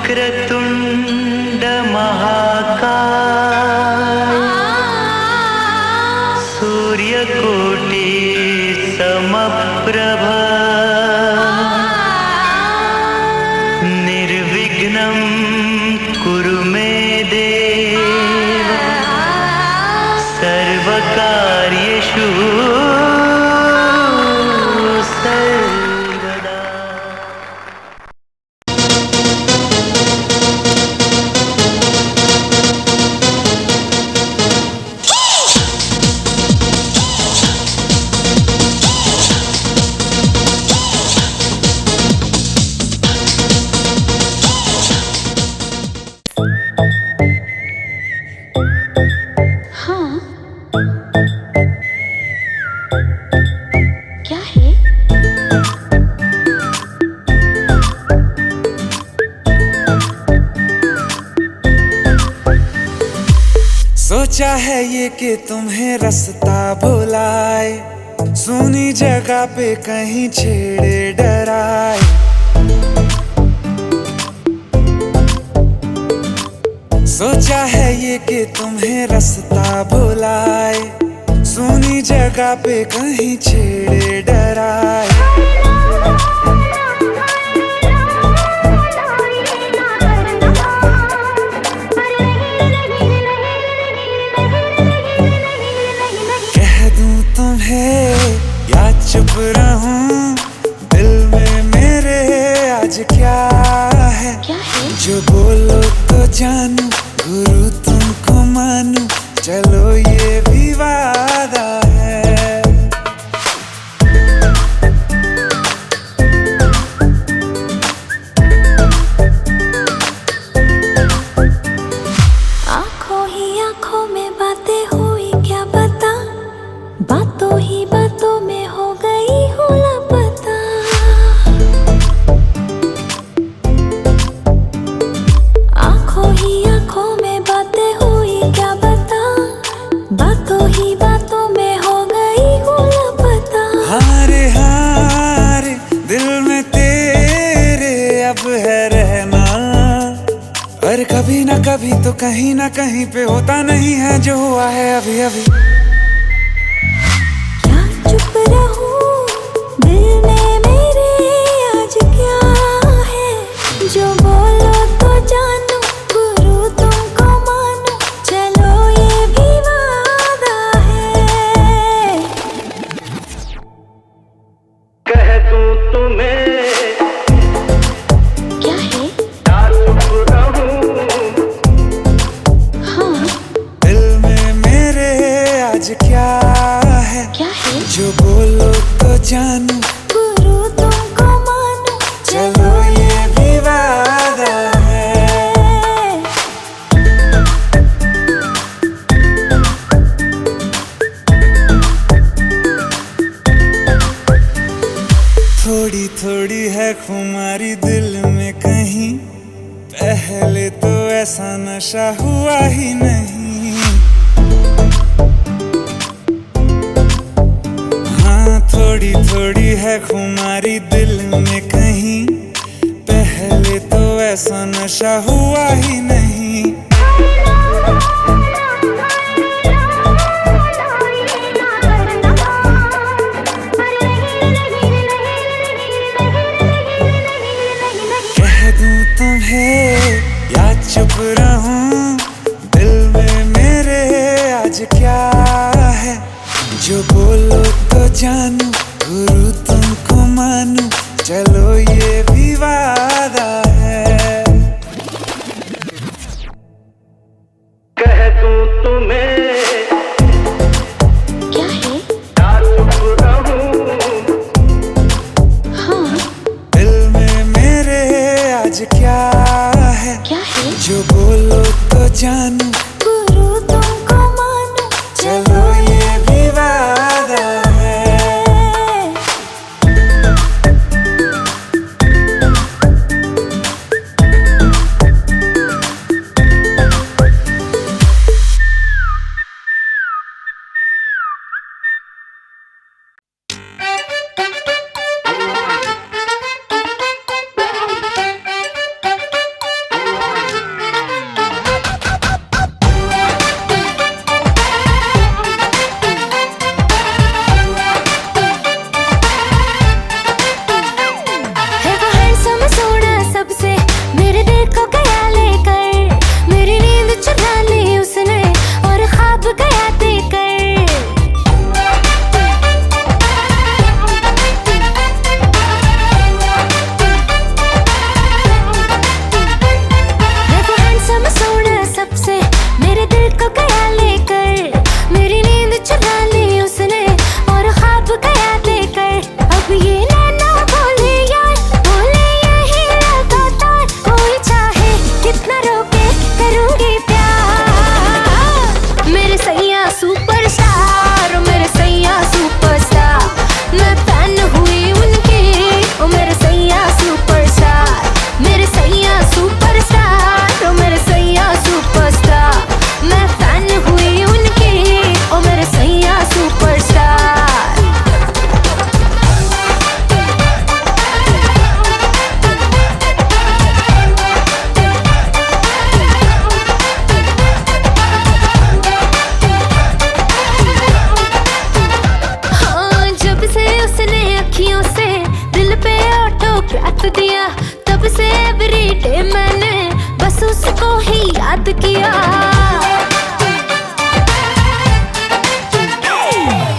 वक्रतुण्ड महाकाय सूर्यकोटि समप्रभ निर्विघ्नं कुरु मे देव सर्वकार्येषु सर्वदा। हाँ, क्या है? सोचा है ये कि तुम्हें रास्ता भुलाए, सुनी जगह पे कहीं छेड़े डराए। सोचा है ये कि तुम्हें रास्ता भुलाए, सुनी जगह पे कहीं छेड़े डराए। कह दूं तुम्हें या चुप रहूं, दिल में मेरे आज क्या है? क्या है? जो बोलो तो जानू, गुरु तुमको मानू, चलो ये भी वादा है। आंखों ही आंखों में बातें हुई क्या पता, बातों ही बातों में हो गई हूँ लापता। आंखों ही आंखों में बातें हुई क्या पता, बातों ही बातों में हो गई हूँ लापता। हारे हारे दिल में तेरे अब है रहना, और कभी ना कभी तो कहीं ना कहीं पे होता नहीं है जो हुआ है अभी अभी। क्या चुप रहूं, दिल में मेरे आज क्या है? जो बोलो तो जानू, गुरु तुमको मानू, चलो ये भी वादा है। कह दूं तुम्हें क्या है? या चुप रहूं, हाँ, दिल में मेरे आज क्या है? क्या है? जो बोलो तो जानू, गुरु तुमको मानू, चलो ये भी वादा है। थोड़ी थोड़ी है खुमारी दिल में कहीं, पहले तो ऐसा नशा हुआ ही नहीं। हाँ थोड़ी थोड़ी है खुमारी दिल में कहीं, पहले तो ऐसा नशा हुआ ही नहीं। कह दूं तुम्हें या चुप रहूं, दिल में मेरे आज क्या है? जो बोलो तो जानू, गुरु तुमको मानू, चलो ये भी वादा है। कह दूं तुम्हें क्या है? या चुप रहूं, हाँ, दिल में मेरे आज क्या है? क्या है? जो बोलो तो जानू, गुरु तुमको मानू, चलो ये भी वादा है। दिल को गया लेकर, मेरी नींद चुरा ली उसने और ख्वाब गया देकर। देखो हैंडसम सोना सबसे मेरे दिल को गया लेकर, मेरी नींद चुरा ली उसने और ख्वाब गया देकर। अब ये नैना बोले यार, बोले यही लगातार, कोई चाहे कितना रोके करूंगी प्यार। मेरे सैया सुपरस्टार, मेरे सैया सुपरस्टार, मैं फैन हुई उनकी, ओ मेरे सैया सुपरस्टार। मेरे सैया सुपरस्टार, ओ मेरे सैया सुपरस्टार, मैं फैन हुई उनकी, ओ मेरे सैया सुपरस्टार। हाँ, जब से उसने अखियों से दिल पे ऑटोग्राफ दिया, तब से एवरीडे मैंने बस उसको ही याद किया।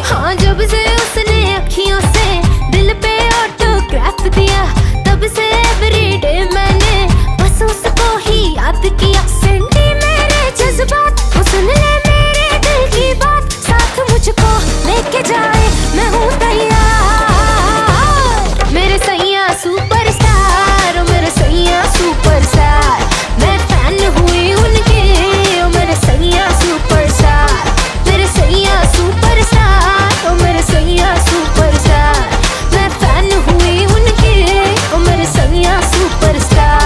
हाँ, जब से उसने अखियों से दिल पे ऑटोग्राफ दिया, तब से एवरीडे मैंने बस उसको ही याद किया। सेंटी मेरे जज्बात, वो सुन ले मेरे दिल की बात, साथ मुझको लेके जाए मैं हूँ तैयार। मेरे सैया सुपरस्टार, मेरे सैया सुपरस्टार, मैं फैन हुई उनके, ओ मेरे सैया सुपरस्टार। मेरे सैया सुपरस्टार, ओ मेरे सैया सुपरस्टार, मैं फैन हुई उनके, ओ मेरे सैया सुपरस्टार।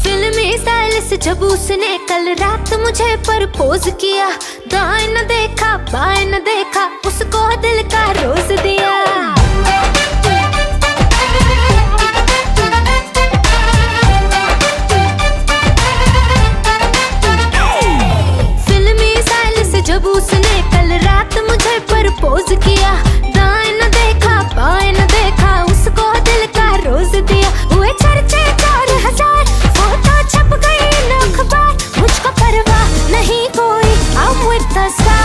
फिल्मी स्टाइल से जब उसने कल रात मुझे प्रपोज किया, दाएं न देखा बाएं न देखा, उसको दिल का रोज दिया। फिल्मी स्टाइल से जब उसने कल रात मुझे प्रपोज किया, दाएं न देखा बाएं न देखा, उसको दिल का रोज दिया। हुए चर्चे 4000, फोटो छप गई न अखबार, मुझको परवाह नहीं कोई, I'm with the star।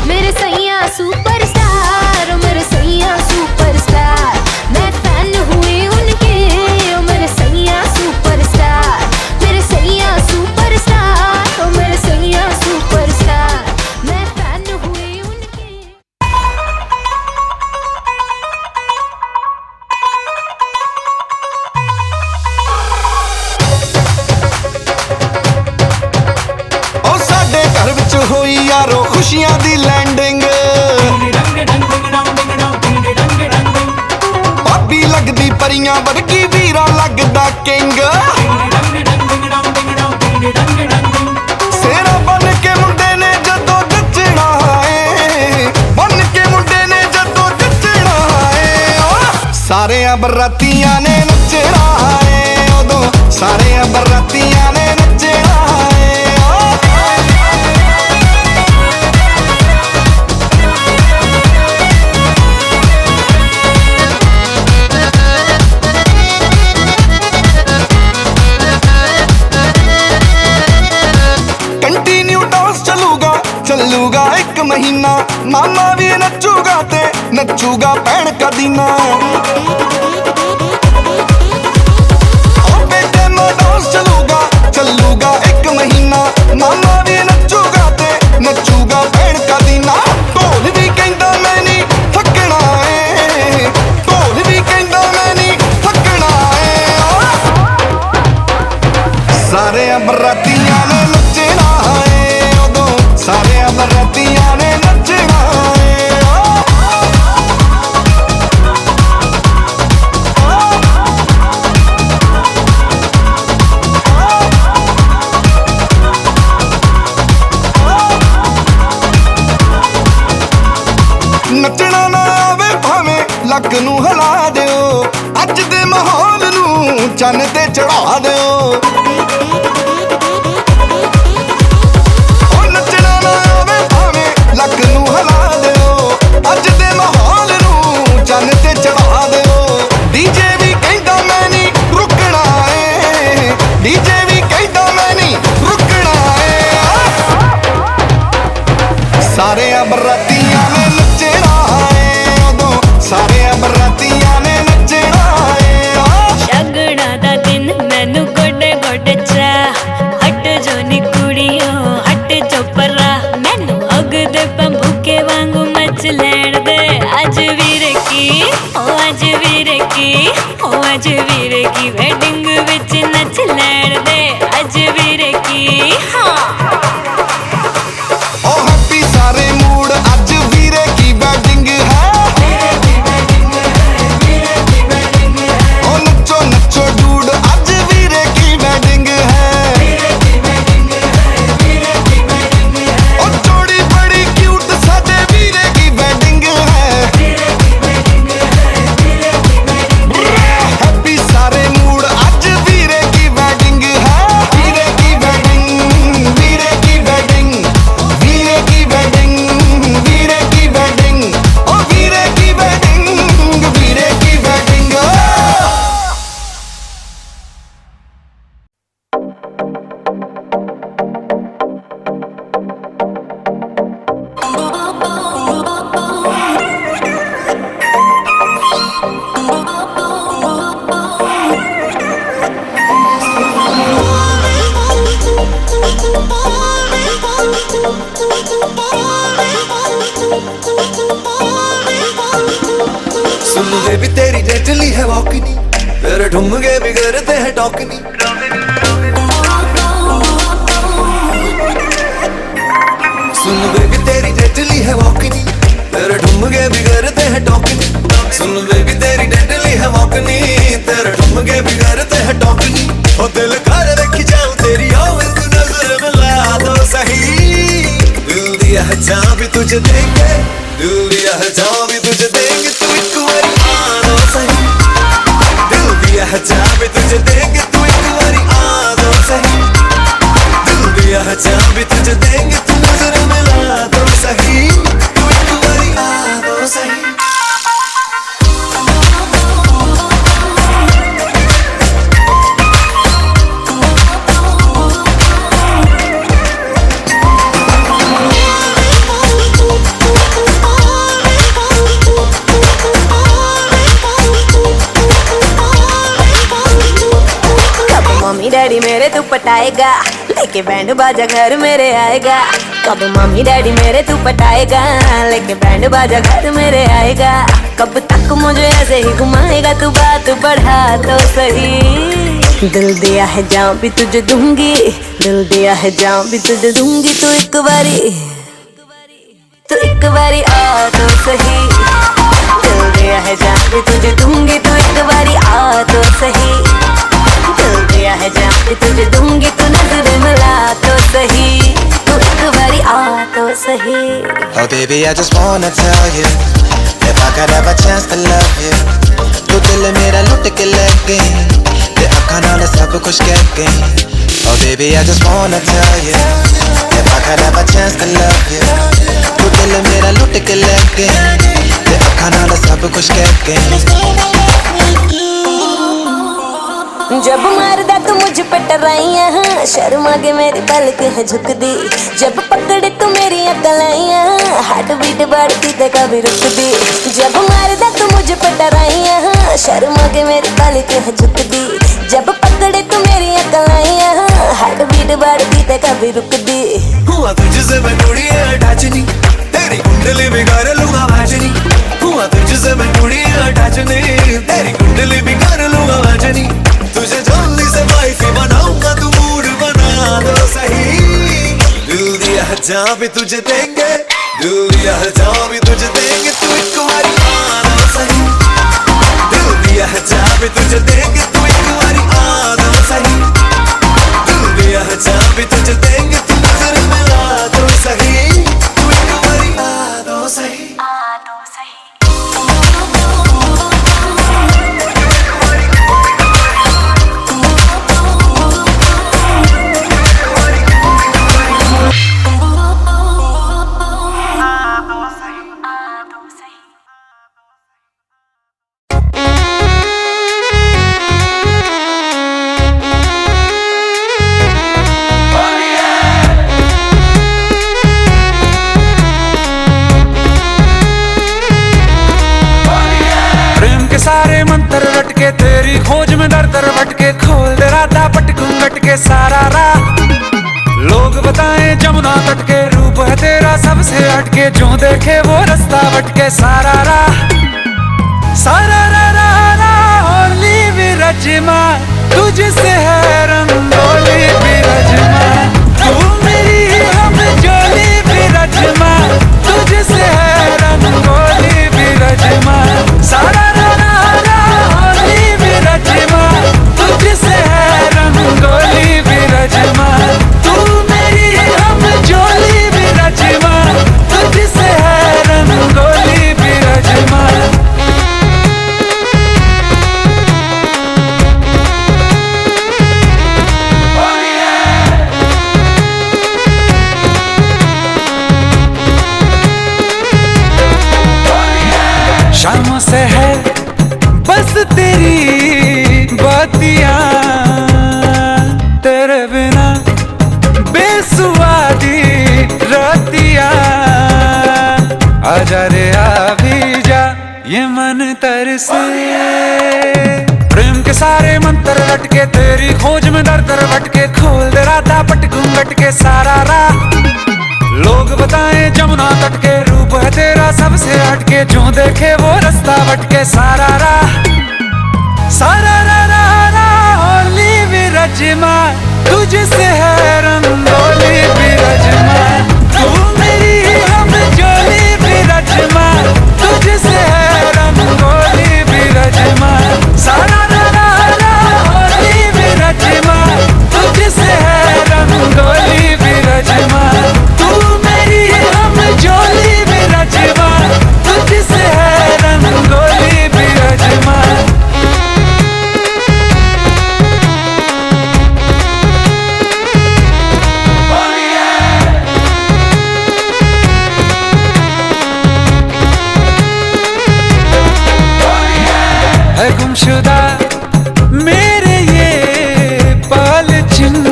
मेरे सैया सुपरस्टार, मेरे सैया सुपरस्टार, मैं फैन हुई उनके, ओ मेरे सैया सुपरस्टार। मेरे सैया सुपरस्टार, ओ मेरे सैया सुपरस्टार, मैं फैन हुई उनके। ओ साडे घर विच होई यारो खुशियां दी लैंडिंग, भाभी लगदी परियां वर्गी, वीरा लगदा किंग। सेरा बन के मुंडे ने जदों नचना है, बन के मुंडे ने जदों नचना है, ओ सारे बरातियां ने नचना है, उदों सारे बरातियां ने नचना है। कंटिन्यू डांस चलूगा चलूगा 1 महीना, मामा भी नचूगा ते नचूगा भैन का दीना। ओ बेटे मैं डांस चलूगा चलूगा 1 महीना, मामा भी नचूगा ते नचूगा भैन का दीना। ढोल भी कहंदा मैं नहीं थकना है, ढोल भी कहंदा मैं नहीं थकना है। सारे बरातियां ने नचना है, उदों सारे बरातियां ने नचना है। ਲੱਕ ਨੂੰ ਹਿਲਾ ਦਿਓ ਅੱਜ ਦੇ ਮਾਹੌਲ ਨੂੰ ਚੰਨ ਤੇ ਚੜਾ ਦਿਓ ਉਹ ਨੱਚਣਾ ਨਾ ਆਵੇ ਭਾਵੇਂ ਲੱਕ ਨੂੰ ਹਿਲਾ ਦਿਓ ਅੱਜ ਦੇ ਮਾਹੌਲ ਨੂੰ ਚੰਨ ਤੇ ਚੜਾ ਦਿਓ ਡੀਜੇ ਵੀ ਕਹਿੰਦਾ ਮੈਂ ਨਹੀਂ ਰੁਕਣਾ ਏ ਡੀਜੇ ਵੀ ਕਹਿੰਦਾ ਮੈਂ ਨਹੀਂ ਰੁਕਣਾ ਏ ਸਾਰੇ ਬਰਾਤੀਆਂ ਨੇ ਨੱਚਣਾ ਏ ਉਦੋਂ ਸਾਰੇ ਬਰਾਤੀਆਂ ਨੇ ਨੱਚਣਾ ਏ ਸ਼ਗਨਾਂ ਦਾ ਦਿਨ ਮੈਨੂੰ ਗੋਡੇ ਗੋਡੇ ਚਾ ਹਟ ਜੋ ਨੀ ਕੁੜੀਓ ਹਟ ਜੋ ਪਰਾ ਮੈਨੂੰ ਅੱਗ ਦੇ ਬੰਬੂਕੇ ਵਾਂਗੂ ਮਚ ਲੈਣ ਦੇ ਅੱਜ ਵੀਰੇ ਕੀ ਅੱਜ ਵੀਰੇ ਕੀ ਅੱਜ ਵੀਰੇ ਕੀ ਵੈਡਿੰਗ ਵਿੱਚ ਨੱਚ ਲੈਣ ਦੇ ਅੱਜ ਵੀਰੇ ਕੀ ਹਾਂ ਉਹ ਹੈਪੀ ਸਾਰੇ ਮੂਡ ਅੱਜ ਵੀਰੇ ਕੀ ਵੈਡਿੰਗ ਹੈ ਉਹ ਨੱਚੋ ਨੱਚੋ ਡੂਡ ਅੱਜ ਵੀਰੇ ਕੀ ਵੈਡਿੰਗ ਹੈ ਉਹ ਜੋੜੀ ਬੜੀ ਕਿਊਟ ਸਾਡੇ ਵੀਰੇ ਕੀ ਵੈਡਿੰਗ ਹੈ ਹੈਪੀ ਸਾਰੇ ਮੂਡ ਅੱਜ ਵੀਰੇ ਕੀ ਵੈਡਿੰਗ ਹੈ ਵੀਰੇ ਕੀ ਵੈਡਿੰਗ ਵੀਰੇ ਕੀ ਵੈਡਿੰਗ ਵੀਰੇ ਕੀ ਵੈਡਿੰਗ ਵੀਰੇ ਕੀ ਵੈਡਿੰਗ ਉਹ ਵੀਰੇ ਕੀ ਵੈਡਿੰਗ ਵੀਰੇ ਕੀ ਵੈਡਿੰਗ सुन वे भी तेरी डेडली है वॉकनी तेरे ठुमके भी करते हैं टॉकनी सुन वे भी तेरी डेडली है वॉकनी तेरे ठुमके भी करते हैं टॉकनी सुन वे भी तेरी डेडली है वॉकनी तेरे ठुमके भी करते हैं टॉकनी ओ दिल कर देखी जाऊं तेरी आवाज़ तू नजर मिला तो सही दिल दिया है जहाँ भी तुझे देंगे दिल दिया है जहाँ भी तुझे देंगे तू एक बारी आना सही दिल दिया है जहाँ भी तुझे देंगे तू एक बारी आना सही दिल दिया है जहाँ भी तुझे देंगे तू नजर मिला तो सही तू एक बारी आना सही मम्मी डैडी मेरे तू पटाएगा लेके बैंड बाजा घर मेरे आएगा कब मम्मी डैडी मेरे तू पटाएगा लेके बैंड बाजा घर मेरे आएगा कब तक मुझे ऐसे ही घुमाएगा तू बात बढ़ा तो सही दिल दिया है जान भी तुझे दूंगी दिल दिया है जान भी तुझे दूंगी तू एक बारी आ तो सही दिल दिया है जान भी तुझे दूंगी तू एक बारी आ तो सही दिल दिया है जान भी तुझे दूंगी तू नजर मिला तो सही तू एक बारी आ तो सही Oh baby I just wanna tell you if I could have a chance to love you तू दिल मेरा लुट के ले गई ते अखां नाल सब कुछ कह गई Oh baby I just wanna tell you if I could have a chance to love you तू दिल मेरा लुट के ले गई ते अखां नाल सब कुछ कह गई जब मारदा तू मुझ पे टराइयां शर्मा के मेरी पलक है झुकदी जब पकड़े तू मेरी अकलाइयां हार्ट बीट बढ़ती ते कभी रुकदी जब मारदा तू मुझ पे टराइयां शर्मा के मेरी पलक है झुकदी जब पकड़े तू मेरी अकलाइयां हार्ट बीट बढ़ती ते कभी रुकदी हुआ तुझसे मैं टूटी है अटैचनी तेरी कुंडली बिगाड़ लूंगा मैचनी हुआ तुझसे मैं टूटी है अटैचनी तेरी कुंडली बिगाड़ लूंगा मैचनी तुझे जल्दी से वाइफी बनाऊंगा तू मूड बना दो सही दिल दिया है जहाँ भी तुझे देंगे दिल दिया है जहाँ भी तुझे देंगे तू एक बारी आना सही दिल दिया है जहाँ भी तुझे देंगे तू एक बारी आना सही दिल दिया है जहाँ भी तुझे देंगे तू नजर मिला तो सही तू एक बारी आ दो सही लटके, तेरी खोज में दर दर भटके, खोल दे राधा पट घूंघट के सारा राह। लोग बताएं जमुना तट के, रूप है तेरा सबसे हटके, जो देखे वो रास्ता भटके सारा राह। सारा रा रा रा होली विरजमा, तुझसे है रंगोली विरजमा, तू मेरी हम जोली विरजमा, तुझसे है रंगोली विरजमा। सारा रा रा रा होली विरजमा, तुझसे है रंगोली विरजमा, तू मेरी हम जोली विरजमा, तुझसे है रंगोली विरजमा। शामों से है बस तेरी बातियां, तेरे बिना बेसुआदी रातियां। आजा रे आ भी जा, ये मन तरसे, प्रेम के सारे मंत्र लटके, तेरी खोज में दर दर भटके, खोल दे राधा पट घूंघट के सारा राह। लोग बताएं जमुना तट के, रूप है तेरा सबसे हटके, जो देखे वो रास्ता भटके सारा राह। सारा रा रा रा होली विरजमा, तुझसे है रंगोली विरजमा, तू मेरी हम जोली विरजमा, तुझसे है रंगोली विरजमा। सारा रा रा रा होली विरजमा, तुझसे है रंगोली विरजमा, तू मेरी हम जोली विरजमा, तुझसे है रंगोली विरजमा। है गुमशुदा मेरे ये पाल चिन्ह,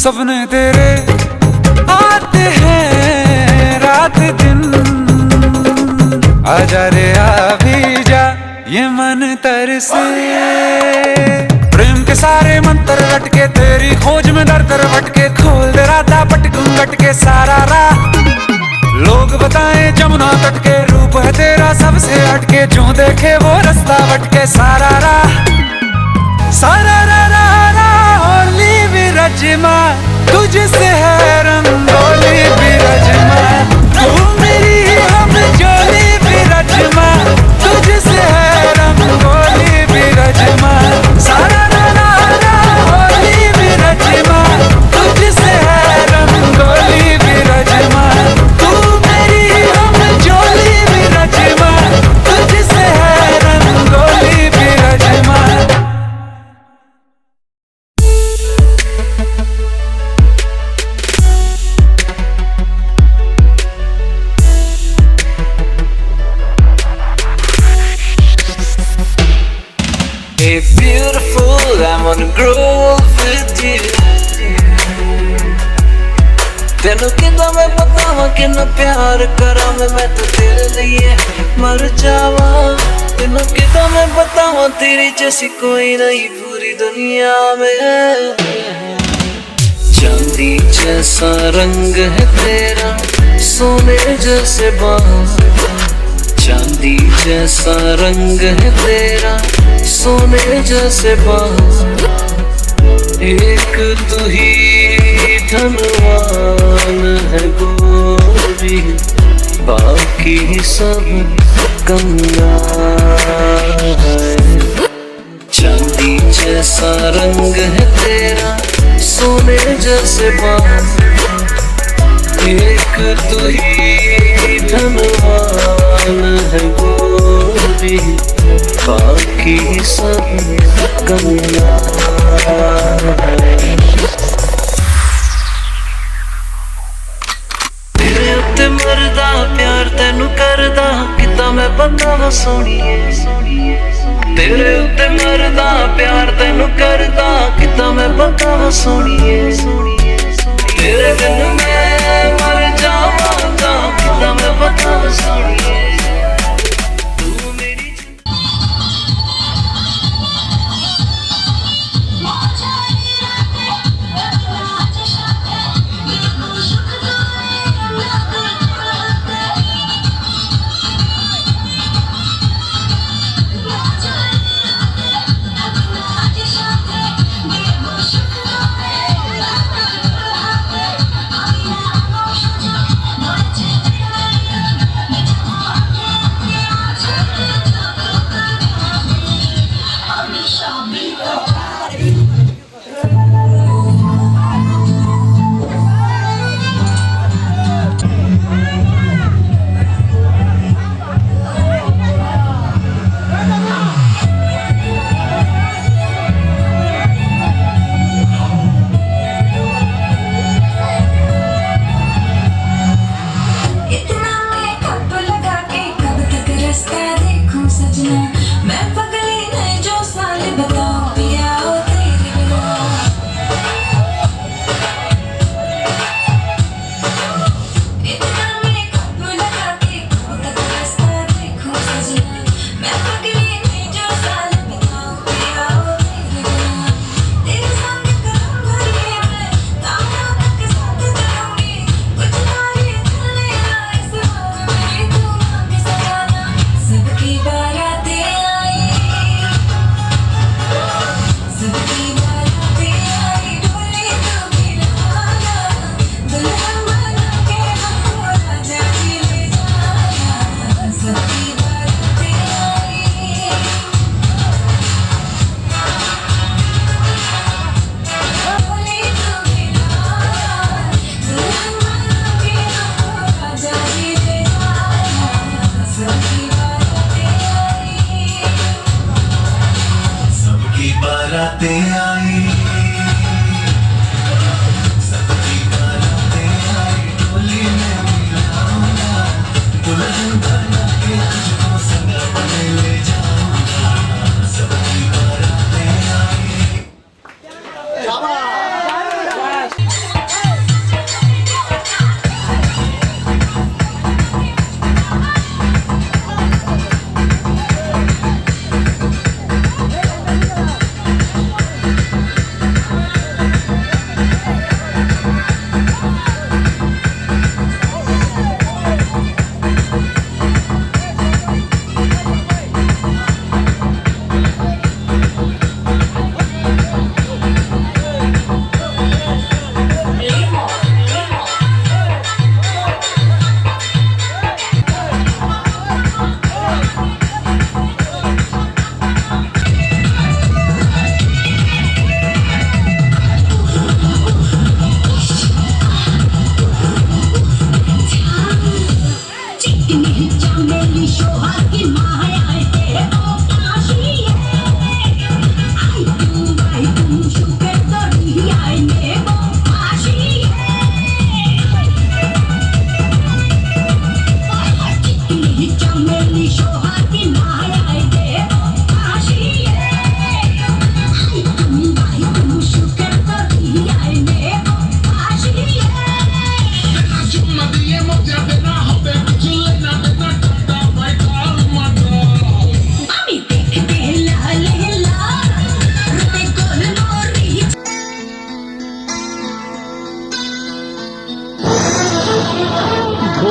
सपने तेरे आते हैं रात दिन। आजा रे आ भी जा, ये मन तरसे, प्रेम के सारे मंत्र लटके, तेरी खोज में दर दर भटके, खोल दे राधा पट घूंघट के सारा राह। लोग बताएं जमुना तट के, रूप है तेरा सबसे हटके, जो देखे वो रास्ता भटके सारा राह। सारा रा रा रा होली विरजमा, तुझसे है रंगोली विरजमा, तू मेरी हम जोली विरजमा, तुझसे है रंगोली विरजमा। सारा रा रा रा होली विरजमा, तुझसे है रंगोली विरजमा, तू मेरी हम जोली विरजमा, तुझसे है rangoli विरजमा। Hey beautiful, I wanna grow with you। तेनू किदा मैं बतावां किन्ना प्यार करां मैं तो तेरे लिए मर जावां। तेनू किदा मैं बतावां तेरी जैसी कोई नहीं पूरी दुनिया में। चांदी जैसा रंग है तेरा, सोने जैसे बाल, चांदी जैसा रंग है तेरा, सोने जैसे बाल। एक तू ही धनवान है गोरी, बाकी सब कंगाल है। चांदी जैसा रंग है तेरा, सोने जैसे बाल। एक तू ही धनवान है गोरी, बाकी सब कंगाल है। तेरे उत्ते मरदा प्यार तैनू करदा किदा मैं बतावां सोणीए। तेरे उत्ते मरदा प्यार तैनू करदा किदा मैं बतावां सोणीए। तेरे बिन मैं मर जावांगा किदा मैं बतावां सोणीए। तू मेरी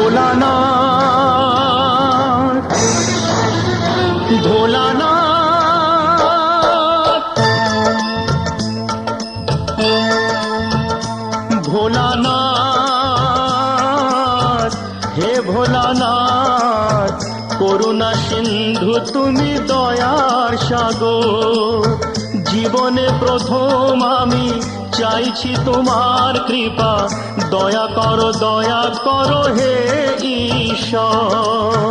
ভোলানাথ ভোলানাথ ভোলানাথ হে ভোলানাথ করুণা সিন্ধু তুমি দয়ার সাগর জীবনে প্রথম আমি চাইছি তোমার কৃপা দয়া করো হে ঈশ্বর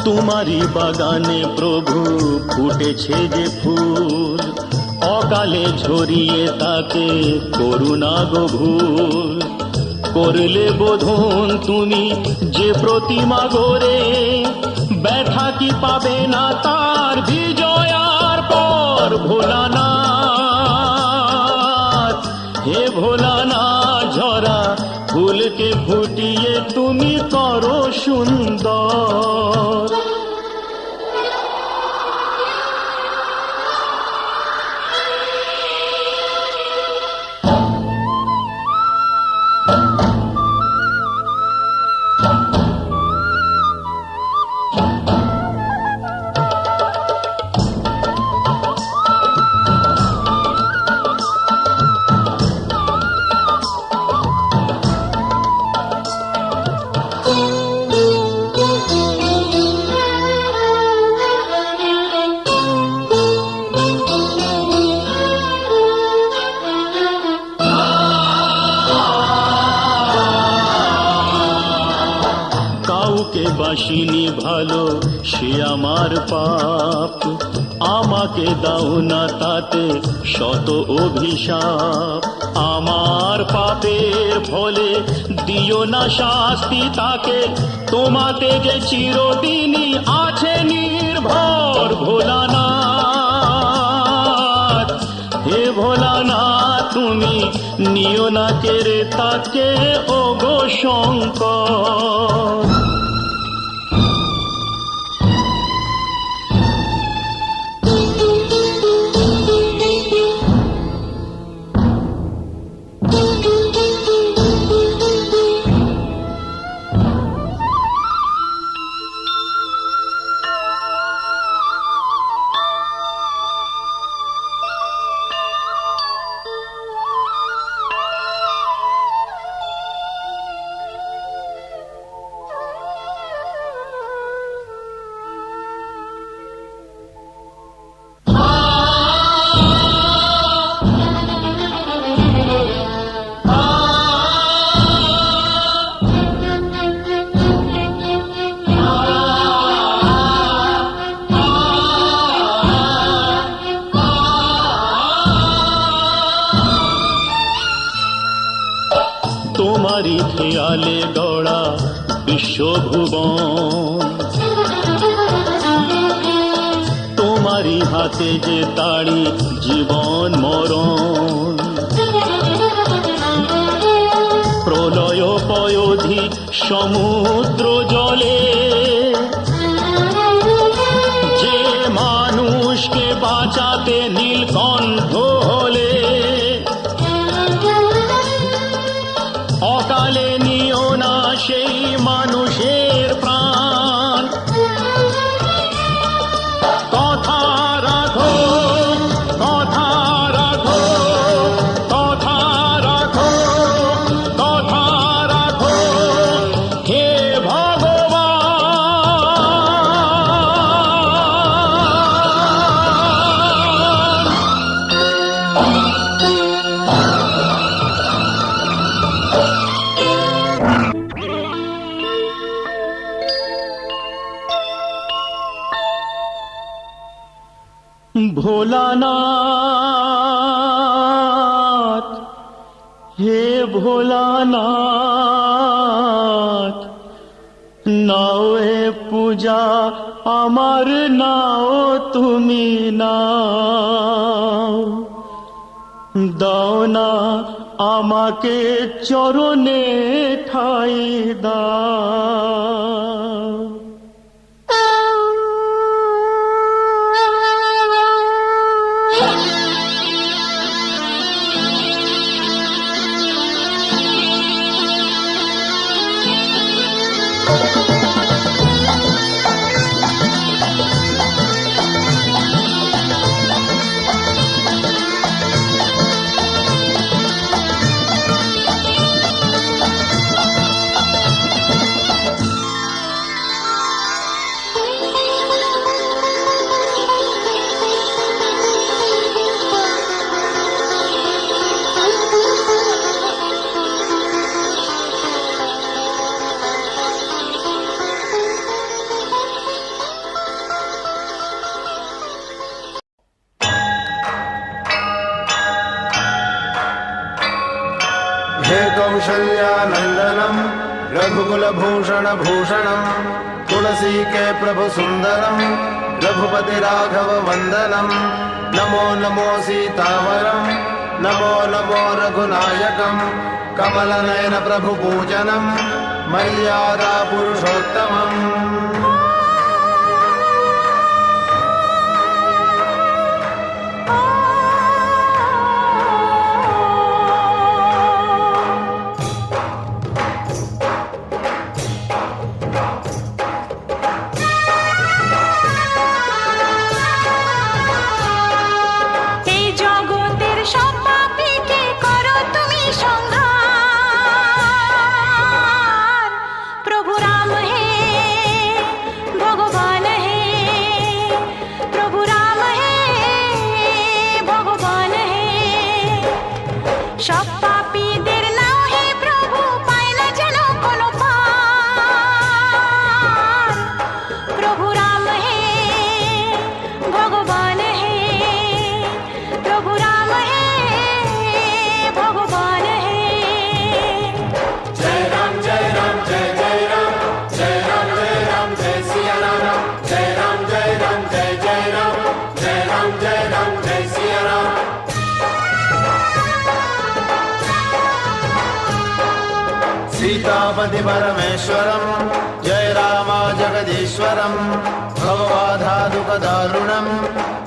তোমারি বাগানে প্রভু ফুটেছে যে ফুল অকালে ঝরিয়ে তাকে করুণা গো ভুল করলে বোধন তুমি যে প্রতিমা গড়ে ব্যথা কি পাবে না তার বিজয়ার পর ভোলানাথ হে ভোলানাথ ঝরা ফুলকে ফুটিয়ে তুমি করো সুন্দর কাউকে বাসিনি ভালো সে আমার পাপ আমাকে দাও না তাতে শত অভিশাপ আমার পাপের ফলে দিও না শাস্তি তাকে তোমাতে যে চিরদিনই আছে নির্ভর ভোলানাথ হে ভোলানাথ তুমি নিও না কেড়ে তাকে ও গো শঙ্কর তোমারি খেয়ালে গড়া বিশ্বভুবন তোমারি হাতে যে তাড়ি জীবন মরণ প্রলয় পয়োধি সমুদ্র জলে যে মানুষকে বাঁচাতে নীলকণ্ঠ হলে অকালে নিও না সেই মানুষের প্রাণ কথা রাখো কথা রাখো কথা রাখো কথা রাখো হে ভোলানাথ হে ভোলানাথ নাও এ পূজা আমার, নাও তুমি নাও, দাও না আমাকে চরণে ঠাই দাও। हे कौशल्यानंदनम रघुकुल भूषण भूषणम तुलसी के प्रभु सुंदरम रघुपति राघव वंदनम नमो नमो सीतावरम नमो नमो रघुनायकम कमल नयन प्रभु पूजनम मर्यादा पुरुषोत्तमम। সব পাপীদের নাও হে প্রভু, পায় না যেন কোনো পার। প্রভু রাম হে ভগবান হে, প্রভু রাম হে ভগবান হে। जय राम जय राम जय जय राम, जय राम जय राम जय सिया राम, जय राम जय राम जय जय राम, जय राम जय राम जय सिया राम। सीतापति परमेश्वरम जय रामा जगदीश्वरम, भवबाधादुख दारुणम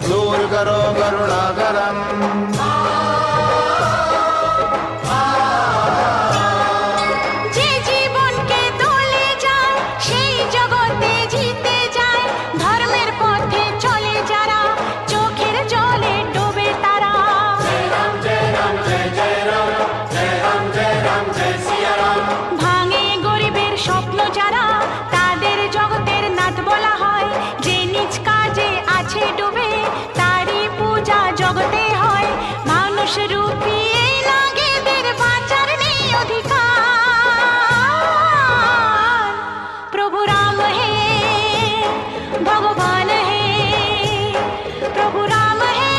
दूर करो करुणाकरम। যে জীবনকে দোলে যায় সেই জগতে জিতে যায়, ধর্মের পথে চলে যারা চোখের জলে ডোবে তারা। जय राम जय राम जय जय राम, जय राम जय राम जय सिया राम। ভাঙে গরিবের স্বপ্ন যারা, তাদের জগতের নাথ বলা হয়। যে নিজ কাজে আছে ডুবে, তারই পূজা জগতে হয়। মানুষ রূপী এই নাগেদের বাঁচার নেই অধিকার। প্রভু রাম হে ভগবান হে, প্রভু রাম হে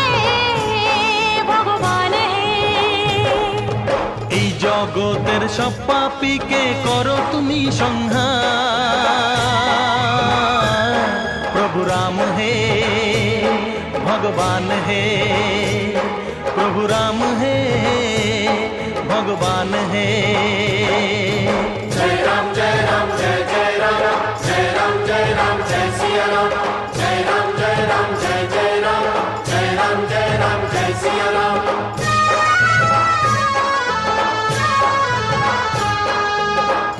ভগবান হে। এই জগতের সব পাপীকে করো তুমি সংহার। প্রভু রাম হে ভগবান হে, প্রভু রাম হে ভগবান হে। जय राम जय राम जय जय राम, जय राम जय राम जय सिया राम, जय राम जय राम जय जय राम, जय राम जय राम जय सिया राम।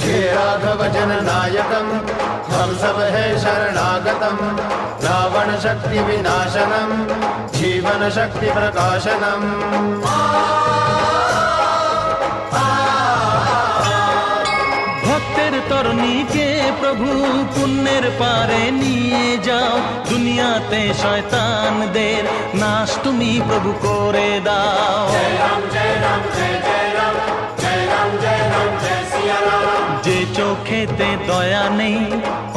हे राघव जन नायकम हम सब है शरणागतम, रावण शक्ति विनाशनम जीवन शक्ति प्रकाशनम। ভক্তের তরণীকে প্রভু পুণ্যের পারে নিয়ে যাও, দুনিয়াতে শয়তানদের নাশ তুমি প্রভু করে দাও। जय राम जय राम जय जय राम, जय राम जय राम जय सिया राम। যে চোখেতে দয়া নেই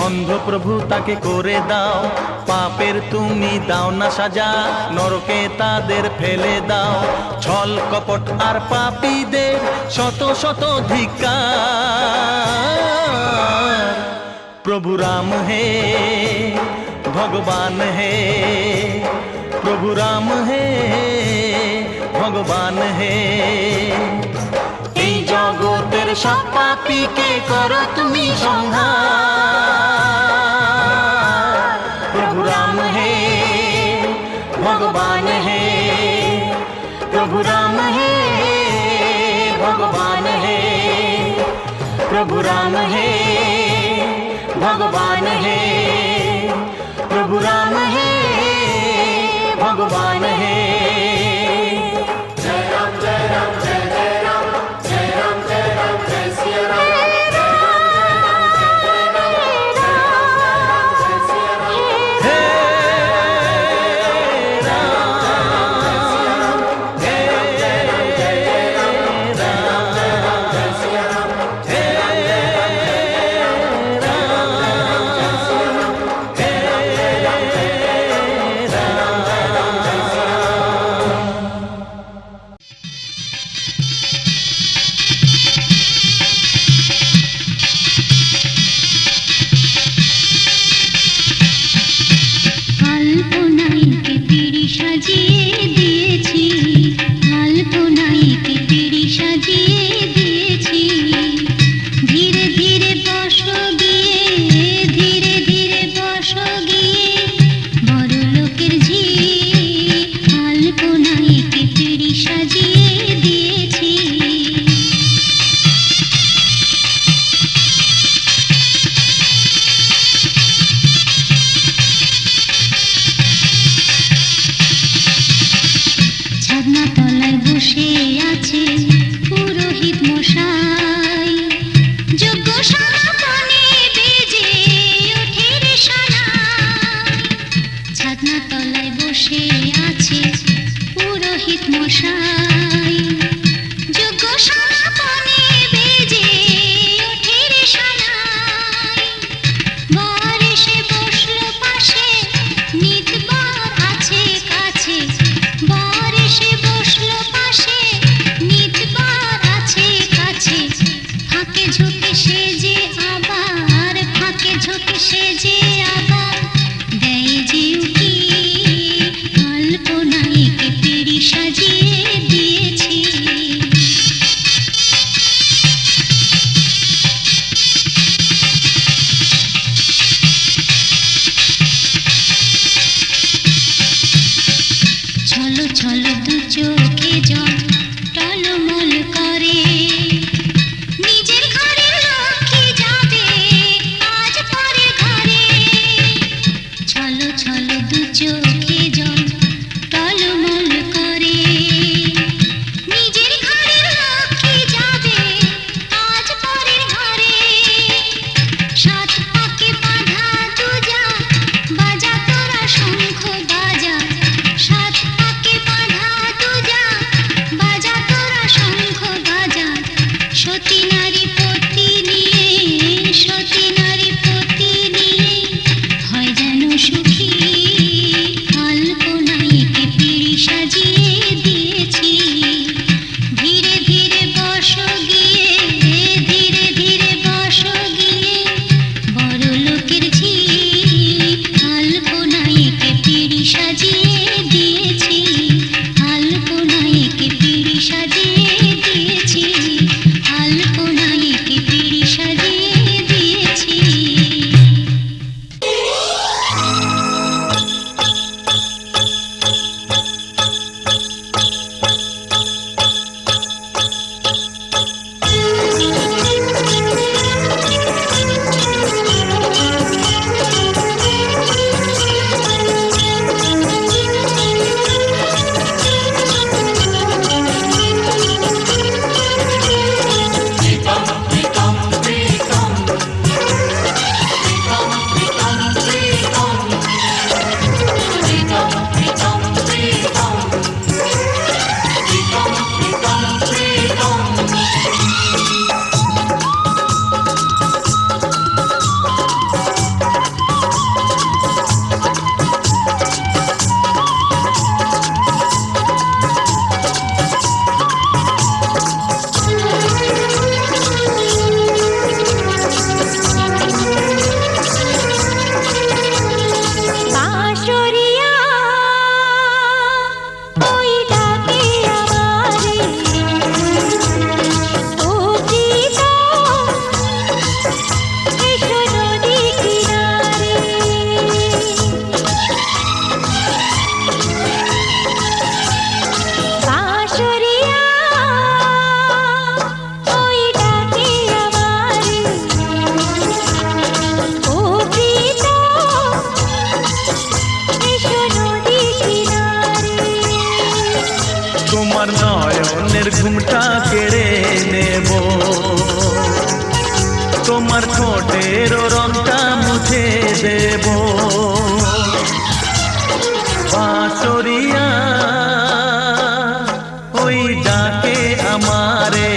অন্ধ প্রভু তাকে করে দাও, পাপের তুমি দাও না সাজা, নরকে তাদের ফেলে দাও। ছল কপট আর পাপীদের শত শত ধিক্কার। प्रभु राम है भगवान है, प्रभु राम है भगवान है। এই জগতের সব পাপীকে করো তুমি সংহার। प्रभु राम है भगवान है, प्रभु राम है भगवान है, प्रभु राम है भगवान है, प्रभु राम है भगवान है। जय राम जय राम जय जय राम, जय राम जय राम जय सिया राम, जय राम जय राम जय जय राम, जय राम जय सिया राम, हे আলপনাইকে পিড়ি সাজিয়ে দিয়েছি, আলপনাইকে পিড়ি সাজিয়ে দিয়েছি। ধীরে ধীরে বসো গিয়ে, ধীরে ধীরে বসো গিয়ে, বড় লোকের ঝি। আলপনাইকে পিড়ি সাজিয়ে দিয়েছি। ছাদনা তলায় বসে আছে পুরোহিত মশাই, যজ্ঞ সমাপনে বেজে ওঠে রে সানাই। ছাদনা তলায় বসে আছে পুরোহিত মশাই, যজ্ঞ সমাপনে বেজে ওঠে রে সানাই। বর এসে বসলো পাশে, নিতবর আছে কাছে, বর এসে বসলো পাশে, নিতবর আছে কাছে। ফাঁকে ঝোঁকে সেজে আবার, ফাঁকে ঝোঁকে সেজে আবার, দেয় যে উকি। আলপনাইকে পিড়ি সাজিয়ে দিয়েছি। ছলো ছলো দু চোখে জল টলমল করে, নিজের ঘরের লক্ষ্মী যাবে আজ পরের ঘরে। ছলো ছলো দু চোখে জল টলমল করে, নিজের ঘরের লক্ষ্মী যাবে আজ পরের ঘরে। সাত পাকে বাঁধা দুজা, বাজা তোরা শঙ্খ বাজা। সাত পাকে বাঁধা দুজা, বাজা তোরা শঙ্খ বাজা। সতী নারী পতি নিয়ে, সতী নারী পতি নিয়ে, হয় যেন সুখী। আলপনাইকে পিড়ি সাজিয়ে দিয়েছি। ধীরে ধীরে বসো গিয়ে, ধীরে ধীরে বসো গিয়ে, বড় লোকের ঝি। আলপনাইকে পিড়ি সাজিয়ে দিয়েছি, আলপনাইকে পিড়ি সাজিয়ে দিয়েছি, আলপনাই কেড়ে নেব, তোমার ঠোঁটের রংটা মুছে দেব। বাঁশরিয়া ওই ডাকে আমারে,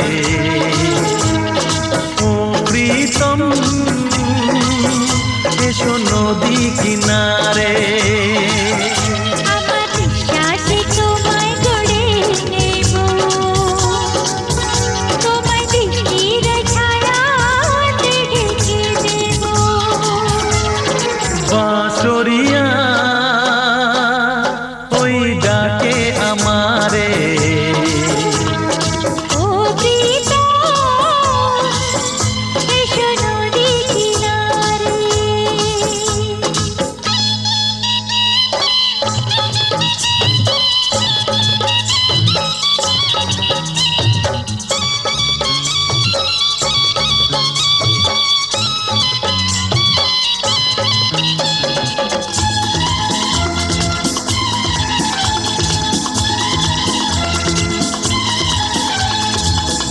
ও প্রীতম এসো নদী কিনারে। আমার বিশ্বাসে তোমায় গড়ে নেব, তোমায় দৃষ্টির ছায়াতে ঢেকে দেব। বাঁশরিয়া ওই ডাকে আমারে, ও প্রীতম এসো নদী কিনারে।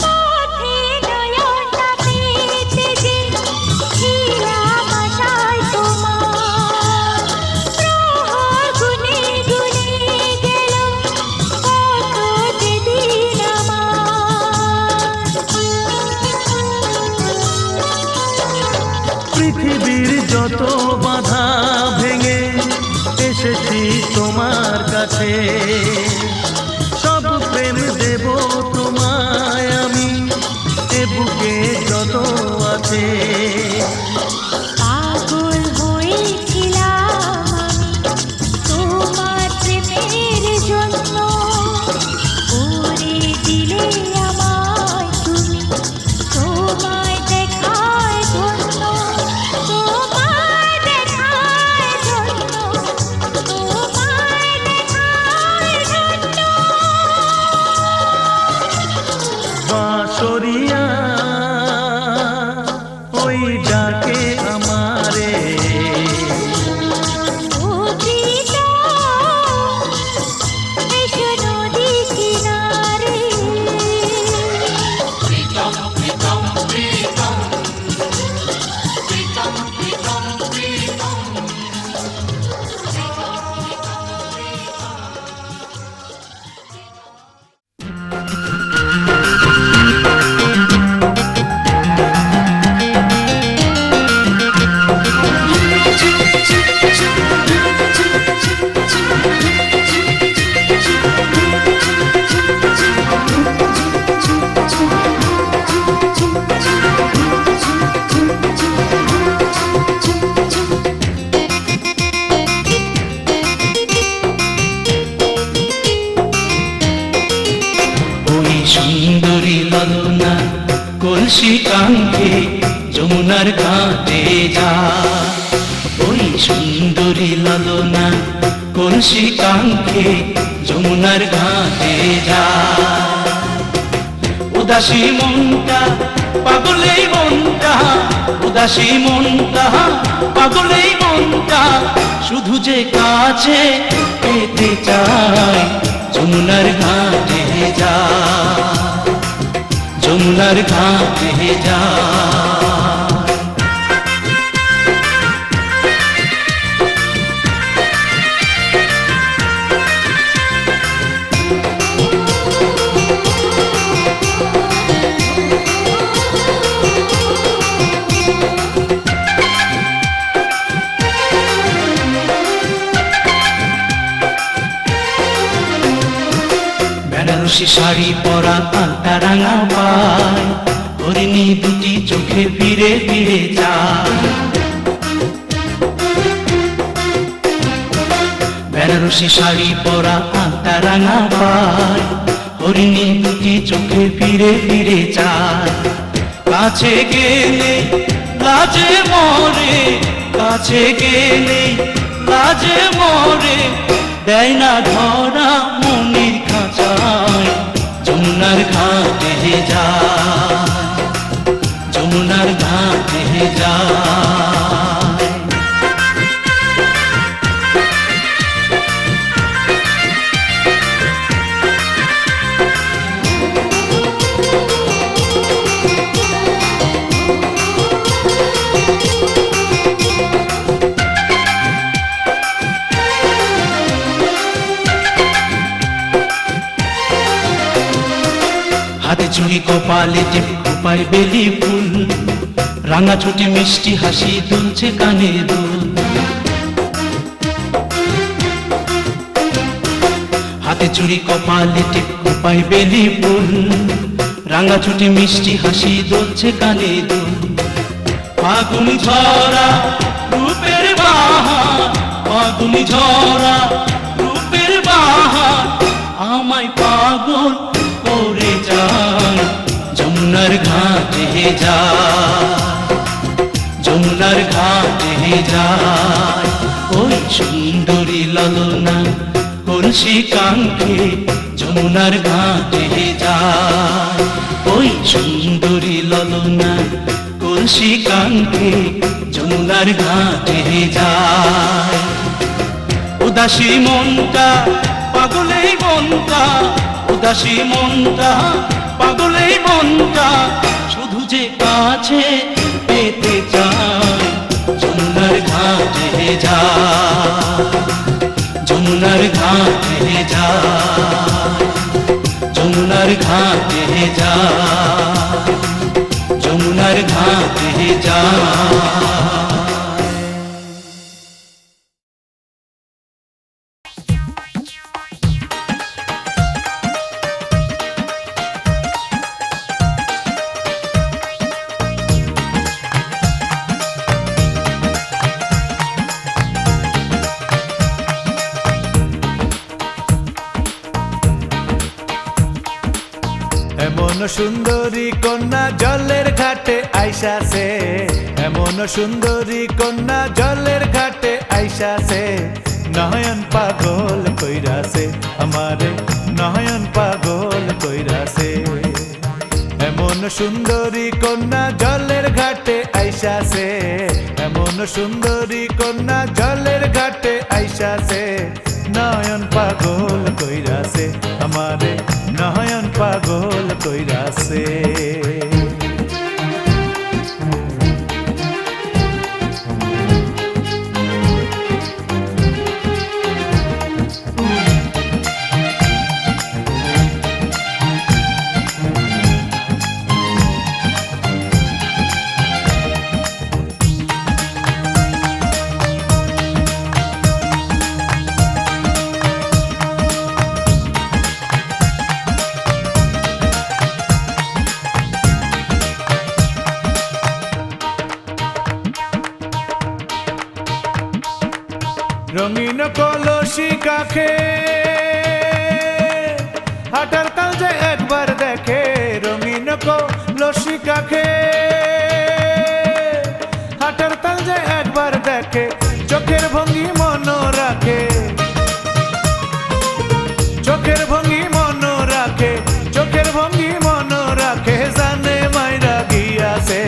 পথে নয়নটা পেতে যে ছিলাম আশায় তোমার, প্রহর গুনে গুনে গেল কত যে দিন আমার। পৃথিবীর যত বাধা ভেঙে এসেছি তোমার কাছে, সব প্রেম দেব তোমায় আমি, এ বুকে যত আছে। পাগল হয়েছিলাম আমি তোমার প্রেমের জন্য, করে দিলে আমায় তুমি তোমায় দেখায় ধন্য, তোমায় দেখায় ধন্য, তোমায় দেখায় ধন্য। বাঁশরিয়া ওই ডাকে আমারে, ও প্রীতম এসো নদী কিনারে। ওই সুন্দরী ললনা কলসি কাঙ্ক্ষে যমুনার ঘাটে যা, ওই সুন্দরী ললনা কলসি কাঙ্ক্ষে যমুনার ঘাটে যা। উদাসী মনটা পাগলেই মনটা, উদাসী মনটা পাগলেই মনটা, শুধু যে কাছে পেতে চায় যমুনার ঘাটে যা, যমুনার ঘাটে যা। বেনারসি শাড়ি পরা আলতা রাঙা পায়, হরিণী দুটি চোখে ফিরে ফিরে যায়। বেনারসি শাড়ি পরা আলতা রাঙা পায়, হরিণী দুটি চোখে ফিরে ফিরে যায়। কাছে গেলে লাজে মরে, কাছে গেলে লাজে মরে, দেয় না ধরা মনির খাঁচায় যমুনার ঘাটে যায়, যমুনার ঘাটে যায়। কপালে টিপ উপায় বেলি ফুল, রাঙা ছুটি মিষ্টি হাসি দুলছে কানে দুল। হাতে চুড়ি কপালে টিপ উপায় বেলি ফুল, রাঙা ছুটি মিষ্টি হাসি দুলছে কানে দুল। ফাগুনি ঝরা রূপের বাহার, ফাগুনি ঝরা রূপের বাহার আমায় পাগল করে যায়। যমুনার ঘাটে যায়, যমুনার ঘাটে যায়, ওই সুন্দরী ললনা কলসি কাঙ্ক্ষে যমুনার ঘাটে যায়। ওই সুন্দরী ললনা কলসি কাঙ্ক্ষে যমুনার ঘাটে যায়। উদাসী মনটা পাগলেই মনটা, উদাসী মনটা পাগলেই মনটা শুধু যে কাছে পেতে চায়। যমুনার ঘাটে যায়, যমুনার ঘাটে যায়, যমুনার ঘাটে যায়, যমুনার ঘাটে যায়। এমন সুন্দরী কন্যা জলের ঘাটে আইসাছে, এমন সুন্দরী কন্যা জলের ঘাটে আইসাছে। নয়ন পাগল কইরাছে আমারে, নয়ন পাগল কইরাছে। এমন সুন্দরী কন্যা জলের ঘাটে আইসাছে, এমন সুন্দরী কন্যা জলের ঘাটে আইসাছে। নয়ন পাগল কইরাছে আমারে, নয়ন পাগল কইরাছে। রঙিন কলসি কাখে হাটার তাল যে একবার দেখে, রঙিন কলসি কাখে হাটার তাল যে একবার দেখে। চোখের ভঙ্গি মন রাখে, চোখের ভঙ্গি মন রাখে, চোখের ভঙ্গি মন রাখে। জানে মাইরা গিয়াছে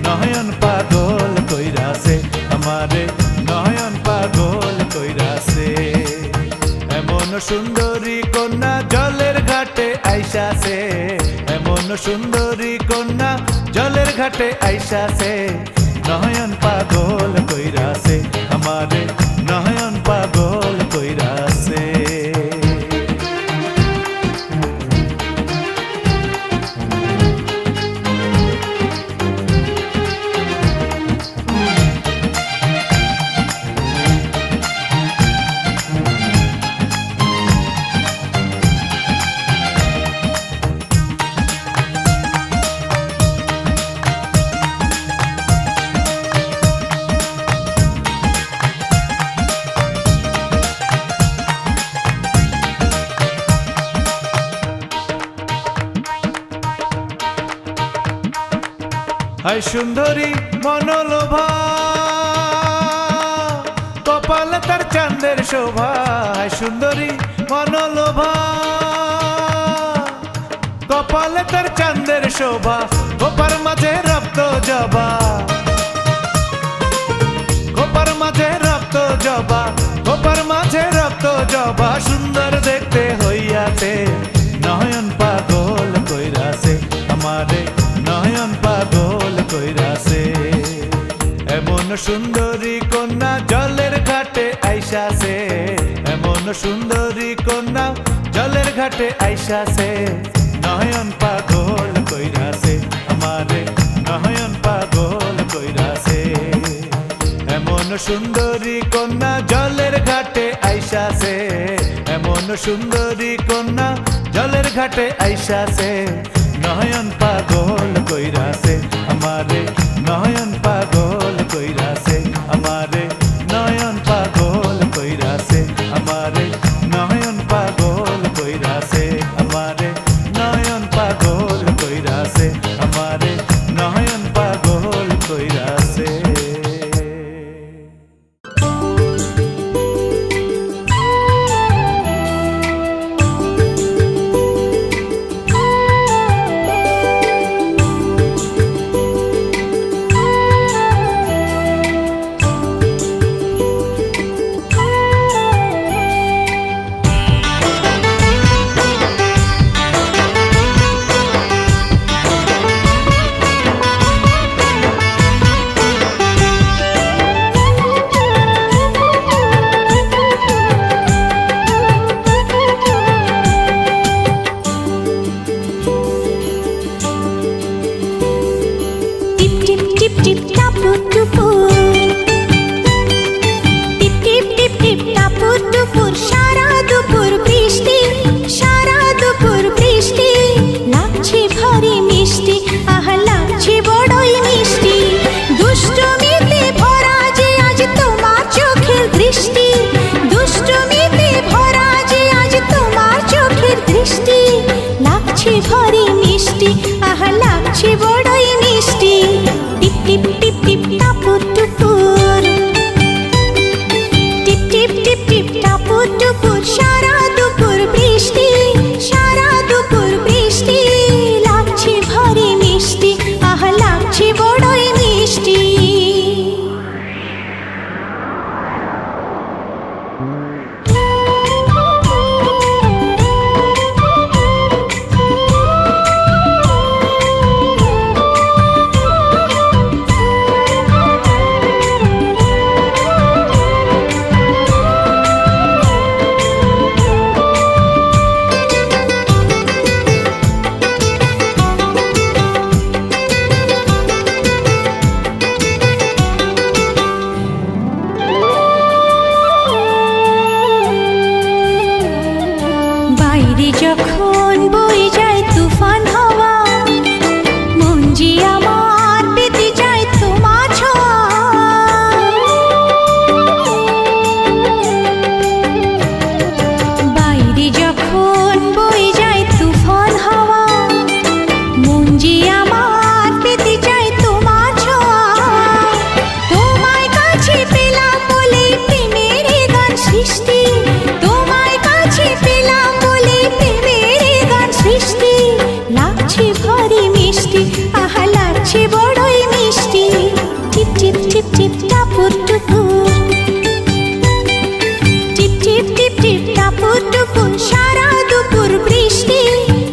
নয়ন পাগল কইরাছে আমারে, নয়ন পাগল কইরাছে। এমন সুন্দরী কন্যা জলের ঘাটে আইসাছে, এমন সুন্দরী কন্যা জলের ঘাটে আইসাছে। নয়ন পাগল কইরাছে আমারে, নয়ন পাগল কইরাছে। হায় সুন্দরী মনোলোভা, কপালে তার চাঁদের শোভা। হায় সুন্দরী মনোলোভা, কপালে তার চাঁদের শোভা। গোপার মাঝে রক্ত জবা, গোপার মাঝে রক্ত জবা, গোপার মাঝে রক্ত জবা। সুন্দর দেখতে হইয়াছে নয়ন পাগল কইরাছে আমারে, নয়ন পাগল কইরাছে। এমন সুন্দরী কন্যা জলের ঘাটে আইসাছে, এমন সুন্দরী কন্যা জলের ঘাটে আইসাছে। নয়ন পাগল সুন্দরী কন্যা জলের ঘাটে আইসাছে, এমন সুন্দরী কন্যা জলের ঘাটে আইসাছে। নয়ন পাগল কইরাছে আমারে, নয়ন পাগল কইরাছে আমারে, নয়ন পাগল কইরাছে আমারে, নয়ন পাগল কইরাছে আমারে, নয়ন পাগল কইরাছে আমারে, নয়ন পাগল কইরাছে।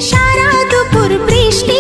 সারা দুপুর বৃষ্টি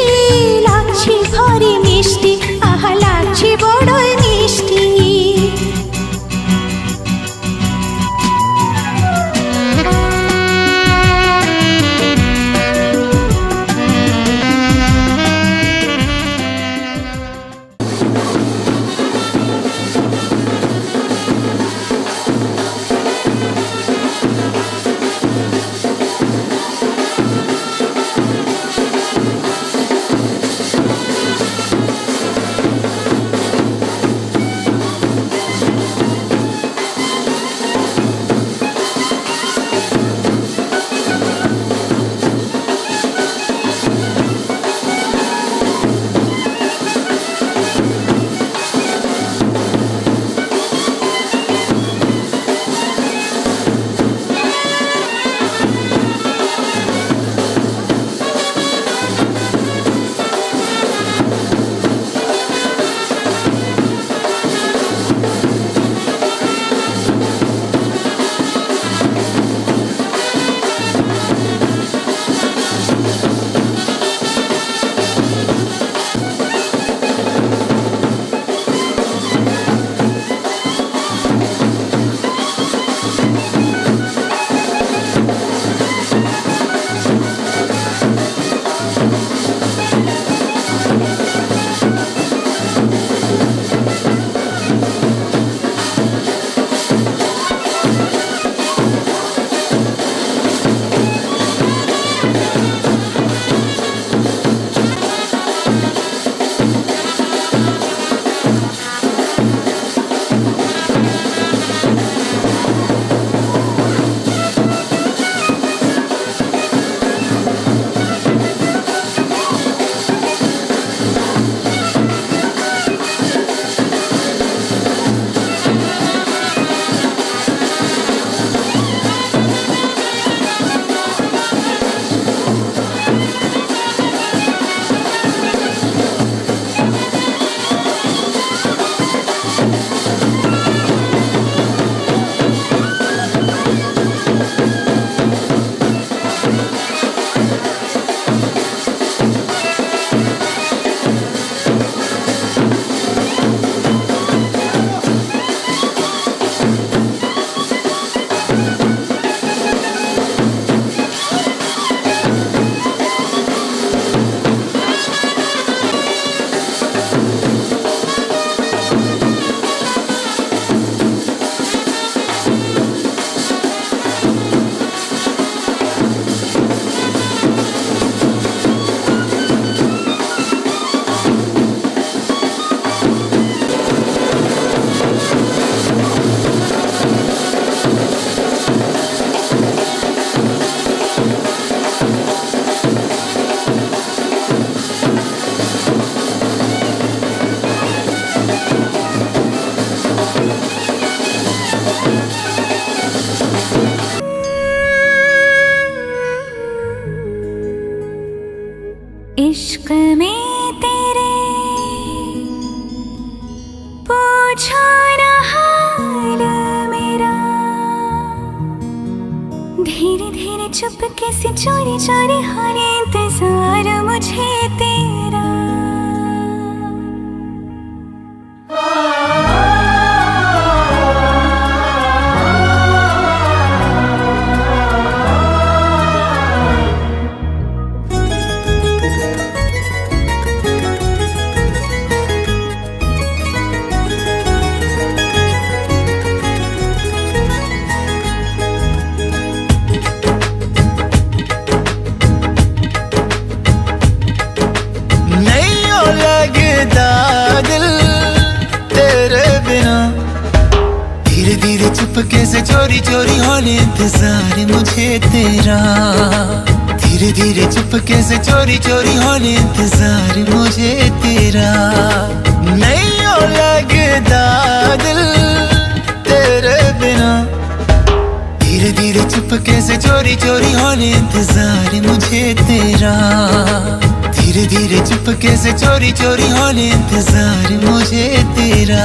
पूछो ना हाल मेरा, धीरे धीरे चुपके से चोरी चोरी हो रे इंतजार मुझे तेरा। धीरे धीरे चुपके से चोरी चोरी होने इंतजार मुझे तेरा। धीरे धीरे चुपके से चोरी चोरी होने इंतजार मुझे तेरा। नहीं हो लगता दिल तेरे बिना। धीरे धीरे चुपके से चोरी चोरी होने इंतजार मुझे तेरा। धीरे धीरे चुपके से चोरी चोरी होने इंतजार मुझे तेरा।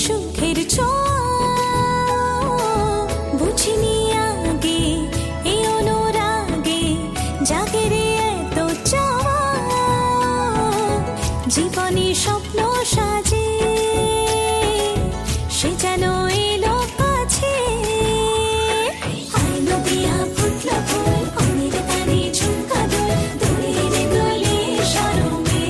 সুখের বুঝিনি আগে এই অনুরাগে জাগে রে এত চাওয়া। জীবনে স্বপ্ন সাজে সে যেন এলো কাছে। আইলো দিয়া ফুটলো ফুল কনের কানে ঝুমকা দোল দোলে রে দোলে শরমে।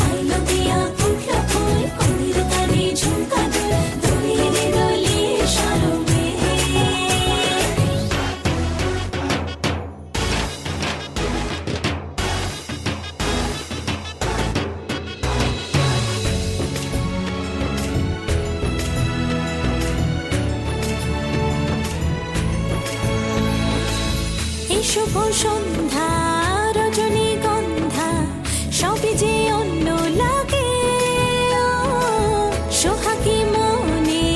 আইলো দিয়া ফুটলো ফুল কনের কানে ঝুমকা দোল দোলে রে দোলে শরমে। শুভ সন্ধ্যা রজনীগন্ধা সবই যে অন্য লাগে। সোহাগী মনে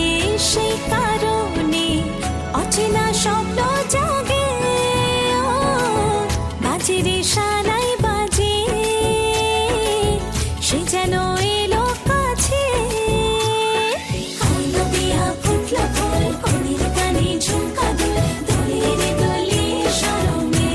সেই কারণে অচেনা স্বপ্ন জাগে। বাজে রে শালাই বাজে সে যেন এলো কাছে। আইলো দিয়া ফুটলো ফুল কনের কানে ঝুমকা দোল দোলে রে দোলে শরমে।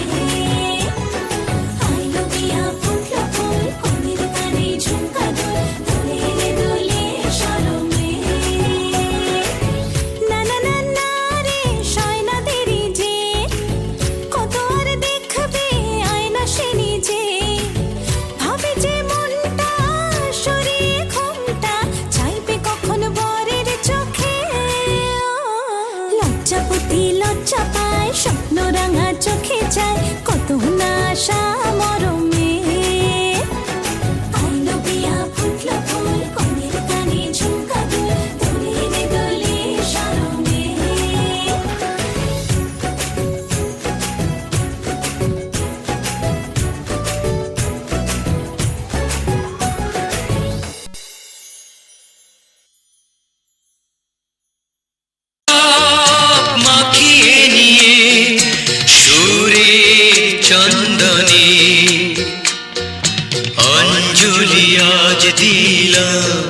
অঞ্জলি আজ দিলাম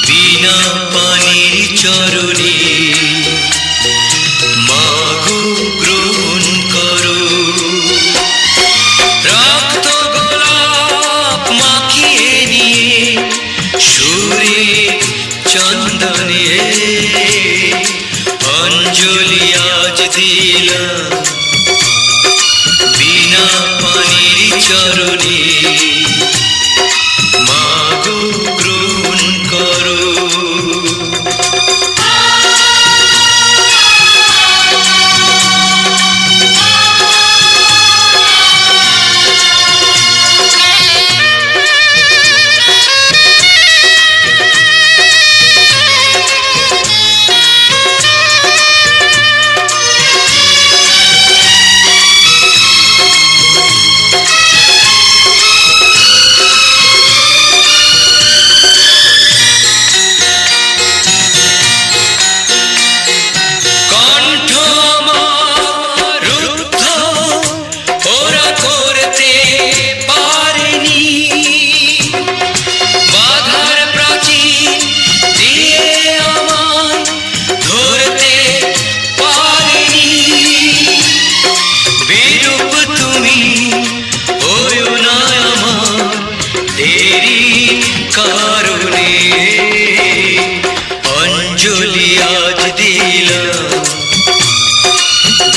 বিনা পানির চরণে, মাগো গ্রহণ করো। রক্ত গোলাপ মাখিয়ে নিয়ে সুরে চন্দনে অঞ্জলি আজ দিলাম বিনা পানির চরণে, মাগো গ্রহণ করো। অঞ্জলি আজ দিলাম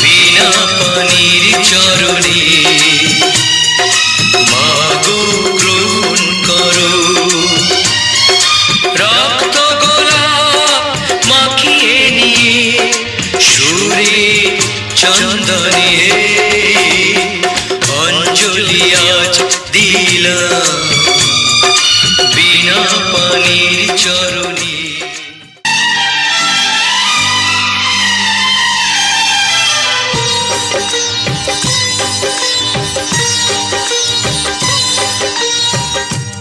বিনা পানির চরণে, মাগো গ্রহণ করো। রক্ত গোলাপ মাখিয়ে নিয়ে সুরে চন্দনে অঞ্জলি আজ দিলাম বিনা পানির চরণে।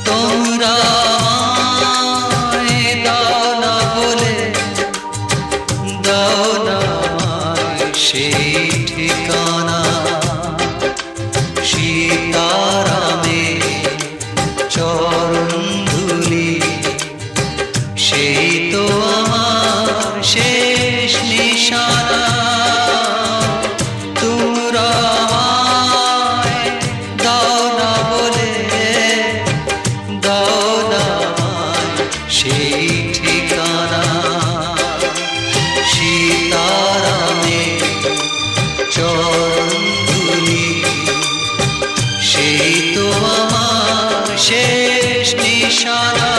তোমরা আমায় দাও না বলে, দাও না আমায় সেই ঠিকানা, সীতারামে চরণ ধুলি, সেই তো আমার শেষ নিশানা। তোমরা আমায় দাও না বলে, দাও না আমায় সেই ঠিকানা, সীতারামে চরণ ধুলি, সেই তো আমার শেষ নিশানা।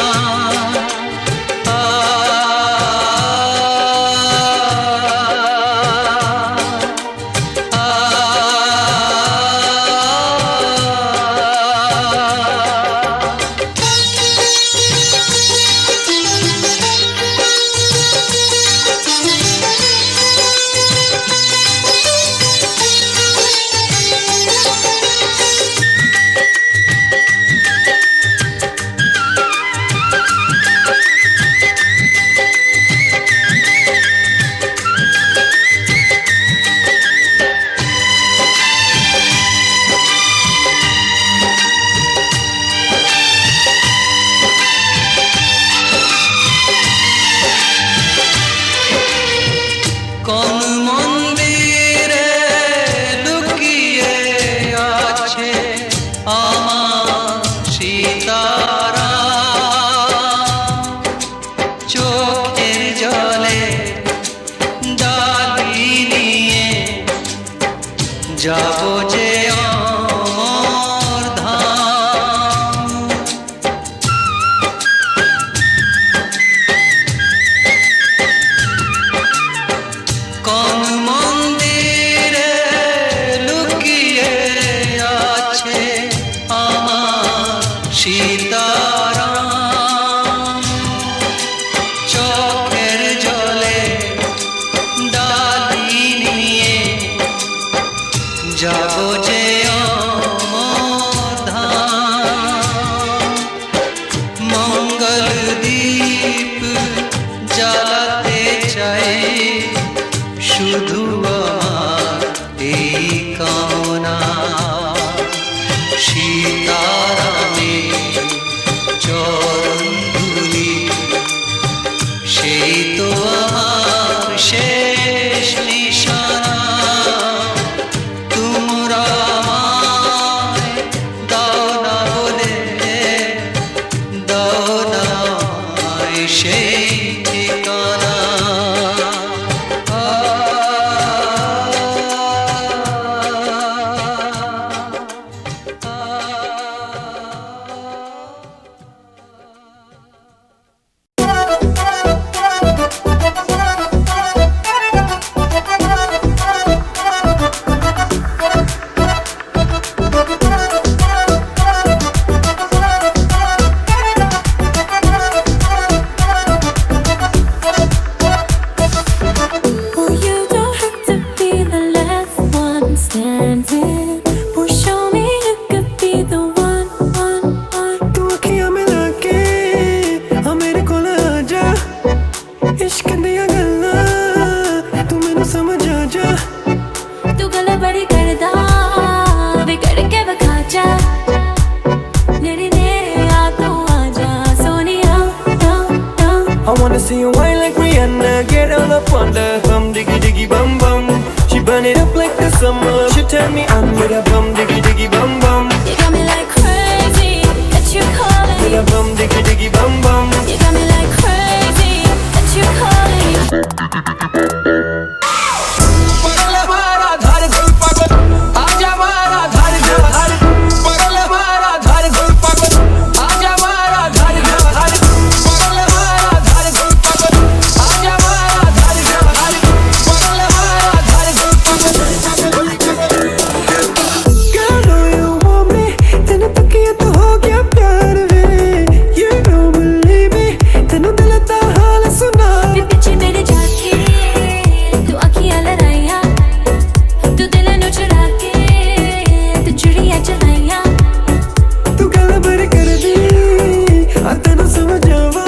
কোন মন্দিরে লুকিয়ে আছে আমার সীতারাম, চোখের জলে ডালি নিয়ে যাব যে অমর ধাম। কোন মন্দিরে লুকিয়ে আছে আমার সীতারাম, চোখের জলে ডালি নিয়ে যাব যে অমর ধাম। মঙ্গল দীপ জ্বালাতে চাই শুধু আমার এই কামনা, সীতারামে wanna see you whine like Rihanna, get all up on the hum diggy diggy bum bum. She burn it up like the summer. She turn me on with a bum diggy diggy bum bum. You got me like crazy, that you calling With me. a bum diggy diggy bum bum. You got me like crazy, that you calling me. पगल मारा धार गुल पागल आजा मारा धार धार पगल मारा धार गुल पागल आजा मारा धार धार पगल मारा धार गुल पागल आजा मारा धार धार पगल मारा धार गुल पागल Girl, know you want me. तेनू तकिया तो हो गया प्यार वे. You don't believe me. तेनू दिल दा हाल सुना. वे पीछे मेरे जाके तू अखियां लड़ाइयां, तू दिल नू चुरा के तू चुड़ियां चलाइयां. तू गल भर कर दी. आ तेनू समझ आवा.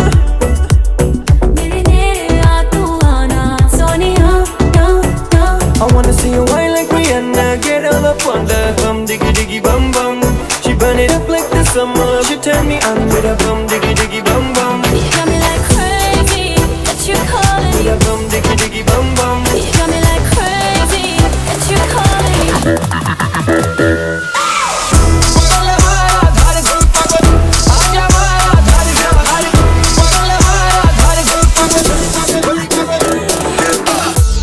मेरे नेड़े आ तू आना सोनिया, ना ना. I wanna see you whine like Rihanna, get all up on the hum diggy diggy bum bum. She burn it up like the summer. She turn me on with a bum diggy diggy bum bum. You got me like crazy, that you calling With me. a bum diggy diggy bum bum. You got me like crazy, that you calling me. पगल मारा धार गुल पागल आजा मारा धार धार पगल मारा धार गुल पागल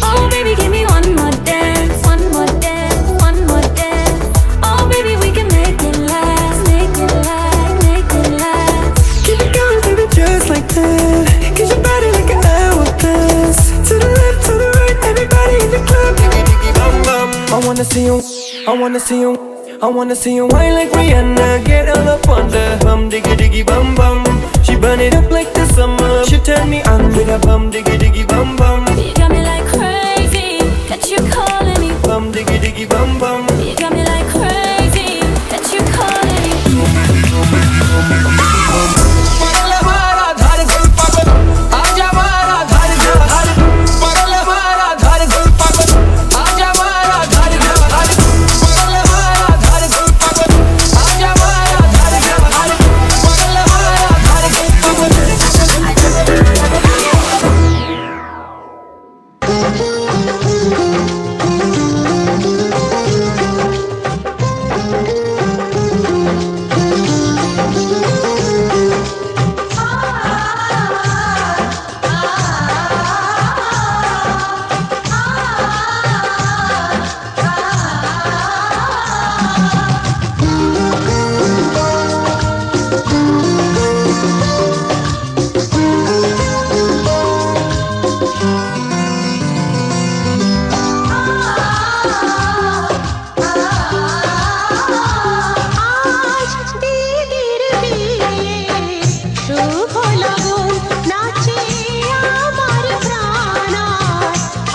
Oh baby, give me one more dance, one more dance, one more dance. Oh baby, we can make it last, make it last, make it last. Keep it going, baby, just like that. 'Cause your body like an hourglass. To the left, to the right, everybody in the club. Diggy diggy bum bum. I wanna see you, I wanna see you, I wanna see you whine like Rihanna, get all up on the hum diggy diggy bum bum. She burn it up like the summer. She turn me on with a bum diggy diggy bum bum. You got me like crazy, that you calling me. Bum diggy diggy bum bum. You got me like crazy, that you calling me. पगल मारा धार गुल पागल आजा मारा धार धार पगल मारा धार गुल पागल आजा मारा धार धार पगल मारा धार गुल पागल आजा मारा धार धार पगल मारा धार गुल आज दीदिर बिये शुभ लगन नाचे আমার প্রাণ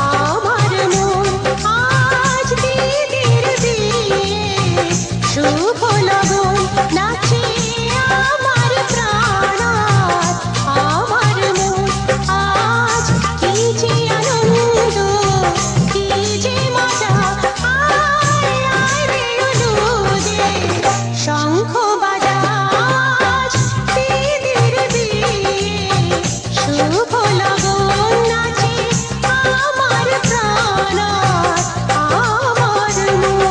আমার মন আজ দীদির বিয়ে শুভ লগন নাচে আমার প্রাণ আমার মন আজ কি যে আনন্দ কি যে মজা আয় আয় রে অনুদে শঙ্খ বাজাজ দিদির বিয়ে শুভ লগন নাচে আমার প্রাণ আমার মন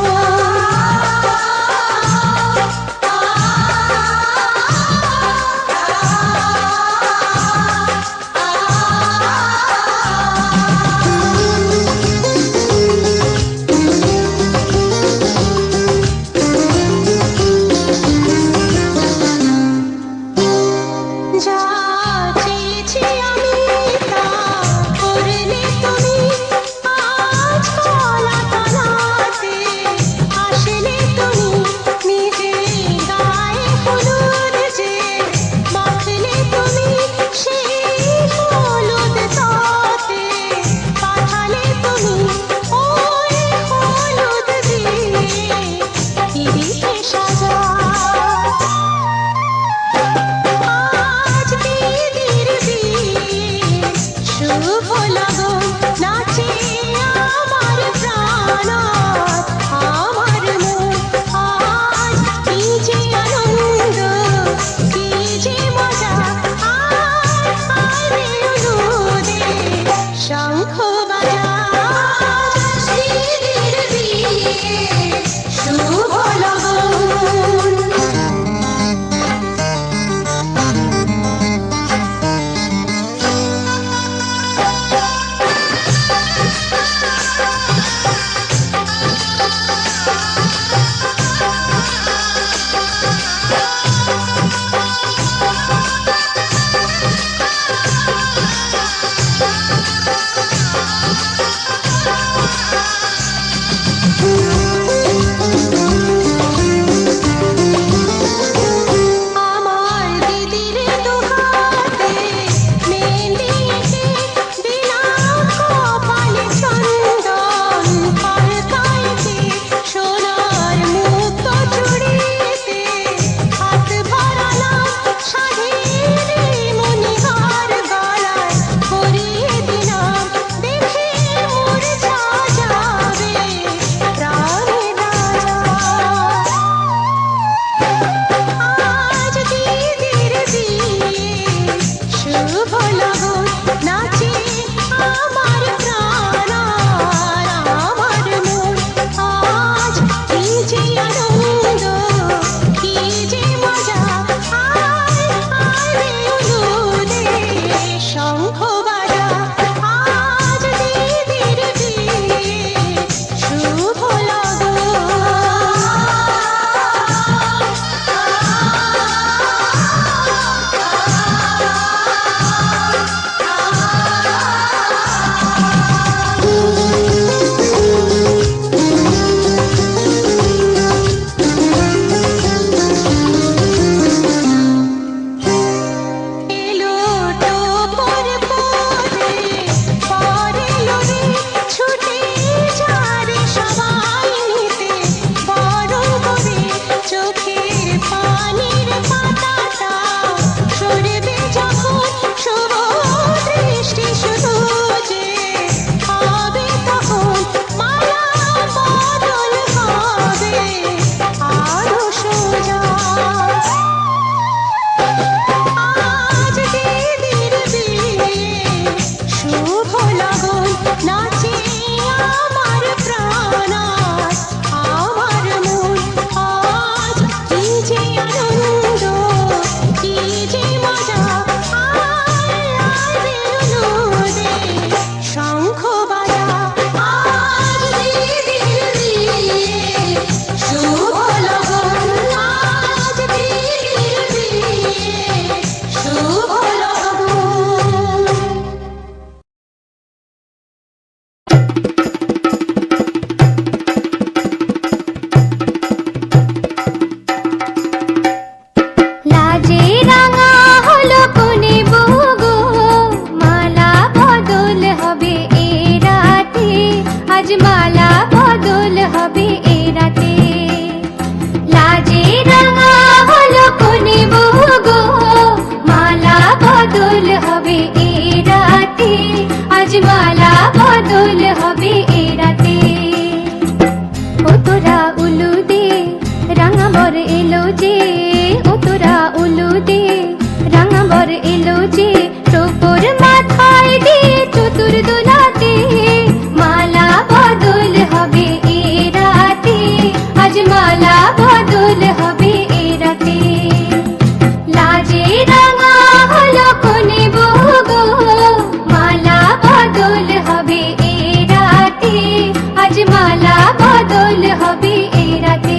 যে ও তোরা উলু দে রাঙাবর এলো যে টোপর মাথায় দিয়ে চতুর দোলাতে মালা বদল হবে এ রাতে আজ মালা বদল হবে এ রাতে লাজে রাঙা হলো কোনে বউ গো মালা বদল হবে এ রাতে আজ মালা বদল হবে এ রাতে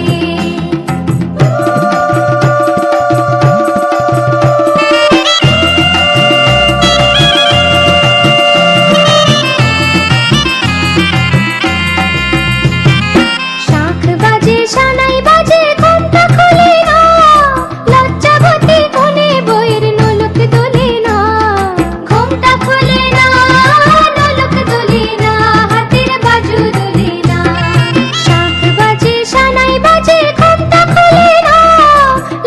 শাঁখ বাজে সানাই বাজে ঘুমটা খোলে না লজ্জাবতী কোনে বইয়ের নোলক দোলে না ঘুমটা খোলে না নোলক দোলে না হাতের বাজু দোলে না শাঁখ বাজে সানাই বাজে ঘুমটা খোলে না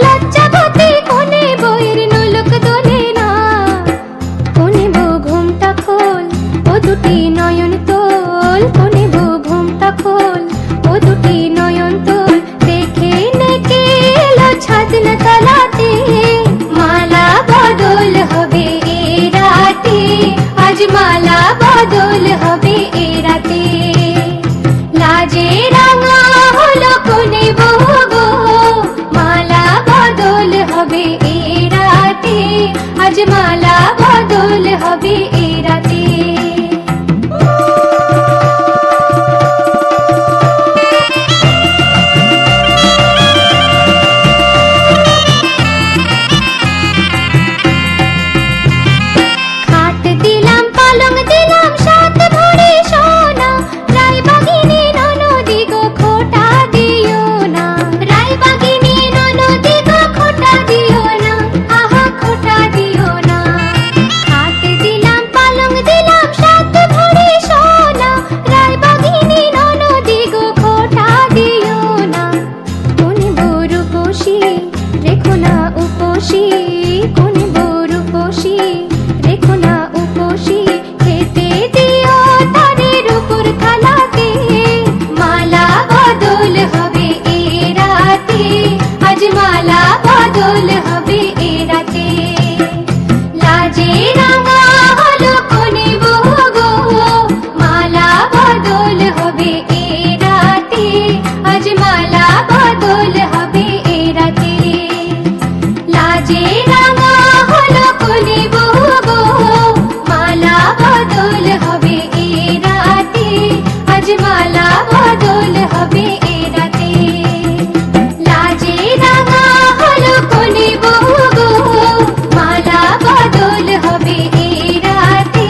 লজ্জাবতী কোনে বইয়ের নোলক দোলে না কোনে বউ ঘুমটা খোল ও দুটি নয়ন তোল কোনে বউ ঘুমটা খোল ও দুটি নয়ন তোল দেখে নেকে এলো ছাদনা তলাতে মালা বদল হবে এ রাতে আজ মালা বদল হবে এ রাতে লাজে রাঙা হলো কোনে বউ গো মালা বদল হবে এ রাতে আজ মালা বদল হবে এ রাতে খাট দিলাম পালং দিলাম সাত ভরি সোনা রায়বাগিনী ননদি গো খোটা দিও না রায়বাগিনী ননদি গো খোটা দিও না আহা খোটা দিও না খাট দিলাম পালং দিলাম সাত ভরি সোনা রায়বাগিনী ননদি গো খোটা দিও না কোনে বউ রূপসী রেখো না উপসী কোনে বউ রূপসী রেখো না উপসী খেতে দিও তারের উপর থালাতে মালা বদল হবে এ রাতে আজ মালা বদল হবে এ রাতে লাজে রাঙা হলো কোনে বউ গো মালা বদল হবে এ রাতে আজ মালা বদল হবে এ রাতে লাজে রাঙা হলো কোনে বউ গো মালা বদল হবে এ রাতে আজ মালা বদল হবে এ রাতে লাজে রাঙা হলো কোনে বউ গো মালা বদল হবে এ রাতে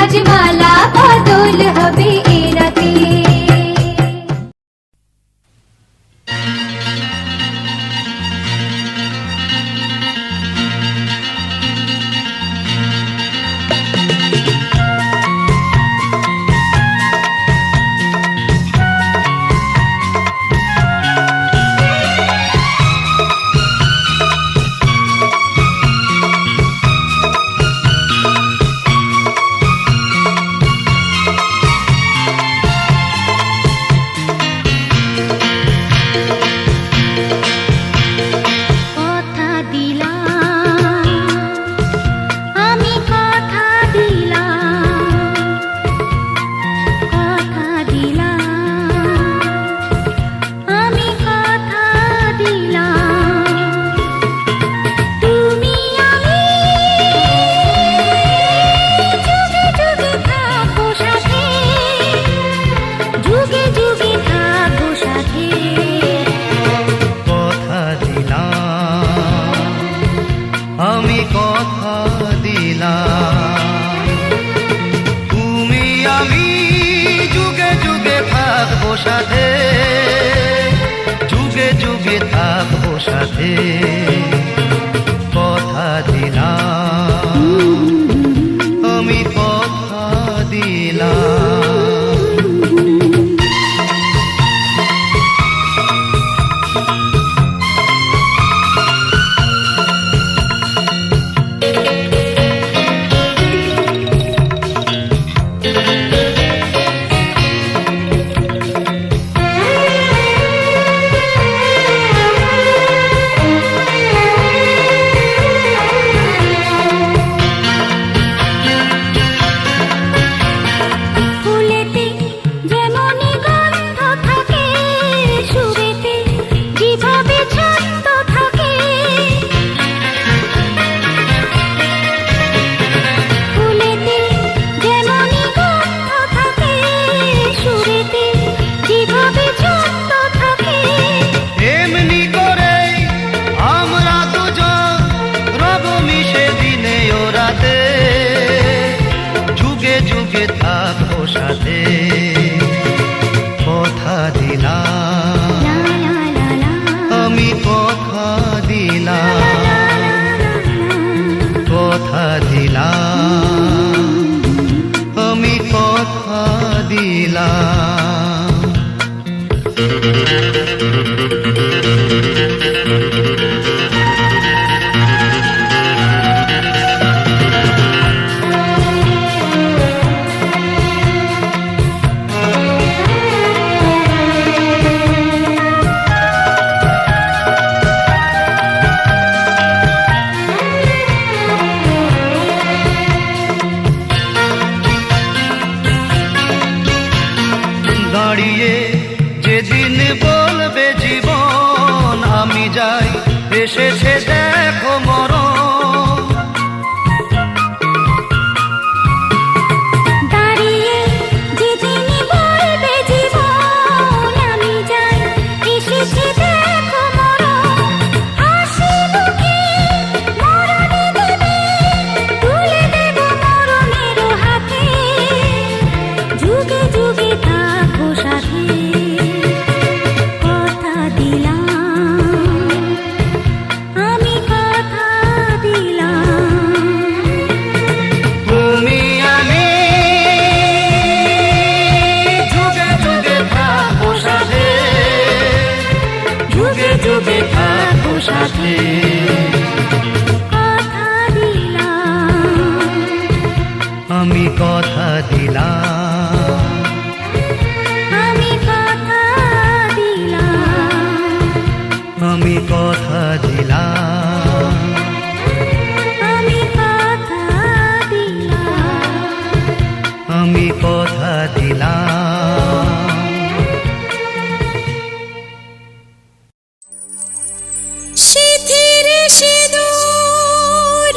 আজ মালা বদল হবে এ রাতে কথা দিলাম আমি কথা দিলাম কথা দিলাম আমি কথা দিলাম তুমি আমি যুগে যুগে থাকবো সাথে যুগে যুগে থাকবো সাথে কথা দিলাম আমি কথা দিলাম তুমি আমি যুগে যুগে থাকবো সাথে যুগে যুগে থাকবো সাথে কথা দিলাম আমি কথা দিলাম ভাই এসেছে দেখো মরণ। দাঁড়িয়ে যেদিনই বলবে জীবন আমি যাই, এসেছে দেখো মরণ। হাসি মুখে মরণে দেবে, তুলে দেব মরণের হাতে। যুগে যুগে থাকো সাথে, কথা দিলাম আমি, কথা দিলাম। তুমি আমি যুগে যুগে থাকবো সাথে, যুগে যুগে থাকবো সাথে। কথা দিলাম আমি কথা দিলাম, আমি, কথা দিলাম আমি কথা দিলাম, আমি, কথা দিলাম। আমি কথা দিলাম। সিঁথির সিঁদুর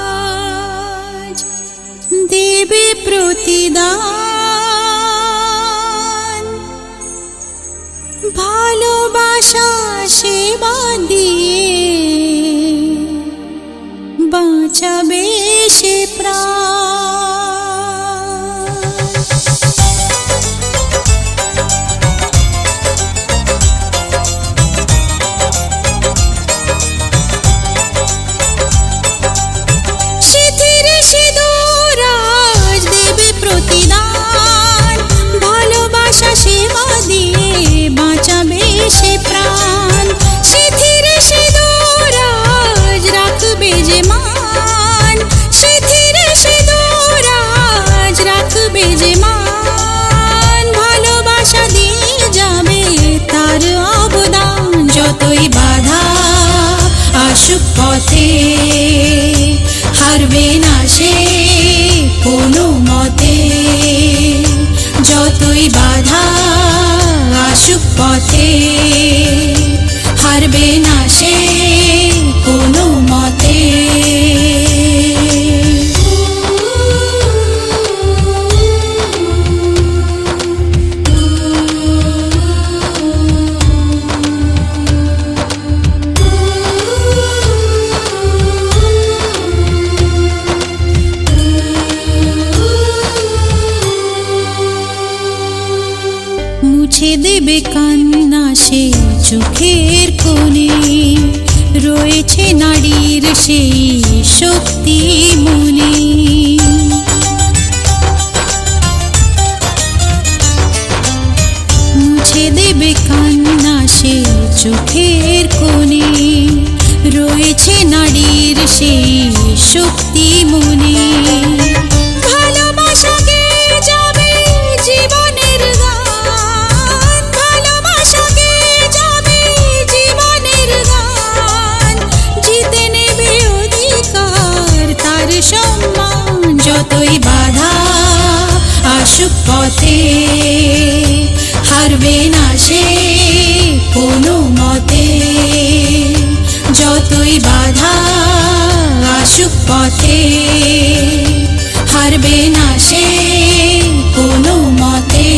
আজ দেবে প্রতিদান, ভালোবাসা সেবা দিয়ে বাঁচাবে সে প্রাণ। সিঁথির সিঁদুর আজ দেবে প্রতিদান, ভালোবাসা সেবা দিয়ে বাঁচাবে সে প্রাণ। সিঁথির সিঁদুর আজ রাখবে যে মান, সিঁথির সিঁদুর আজ রাখবে যে মান। ভালোবাসা দিয়ে যাবে তার অবদান, যতই বাধা আসুক পথে হারবে না সে কোনো মতে। যতই বাধা আসুক পথে হারবে না সে কোনো মতে। মুছে দেবে কান্না সে চোখের কোণে, রয়েছে নারীর সেই শক্তি মনে। মুছে দেবে কান্না সে চোখের কোণে, রয়েছে নারীর সেই শক্তি মনে। ভালোবাসাকে যাবে জীবনের গান, ভালোবাসাকে যাবে জীবনের গান। জিতে নেবে অধিকার তার সম্মান, যতই বাধা আসুক পথে হারবে না সে কোনো মতে। যতই বাধা আসুক পথে হারবে না সে কোনো মতে।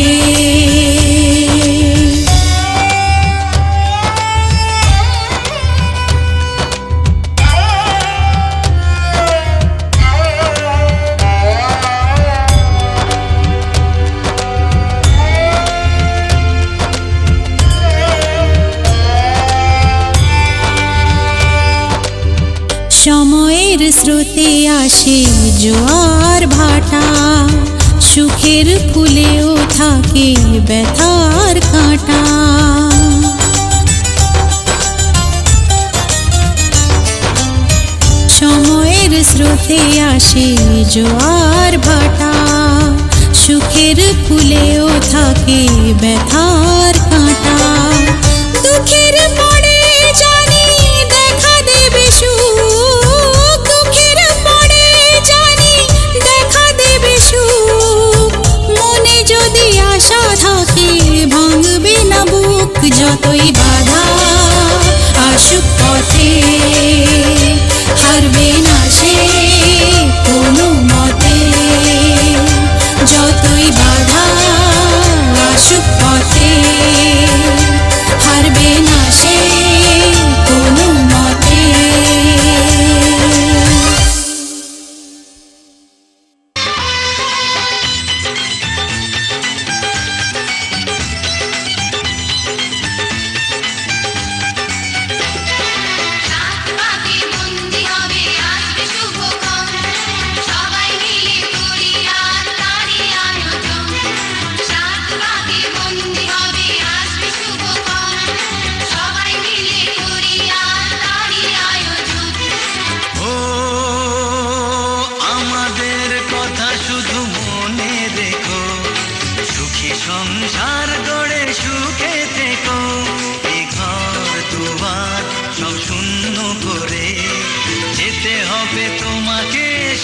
সময়ের স্রোতে আসে জোয়ার ভাটা, সুখের ফুলেও থাকে ব্যথার কাঁটা। সময়ের স্রোতে আসে জোয়ার ভাটা, সুখের ফুলেও থাকে ব্যথার কাঁটা। দুঃখের পরে জানি দেখা দেবে সুখ, দুঃখের পরে জানি দেখা দেবে সুখ। মনে যদি আশা থাকে ভাঙবে না বুক, যতই বাধা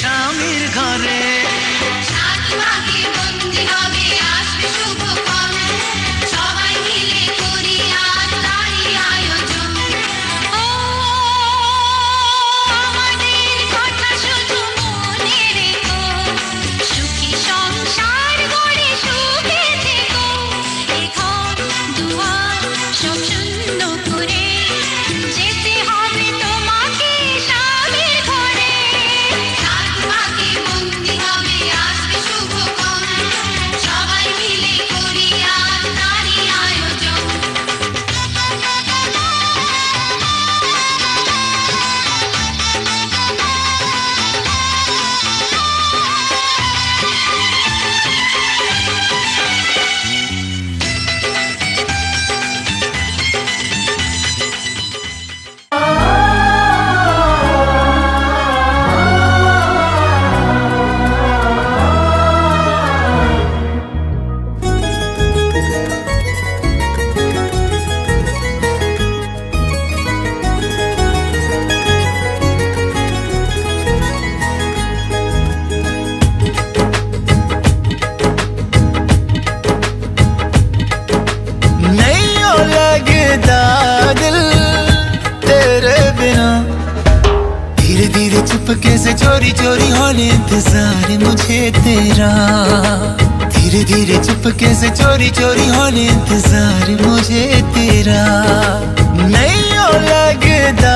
স্বামীর ঘরে। चुपके से चोरी चोरी होने इंतजार मुझे तेरा, धीरे धीरे चुपके से चोरी चोरी होने इंतजार मुझे तेरा। नहीं हो लगता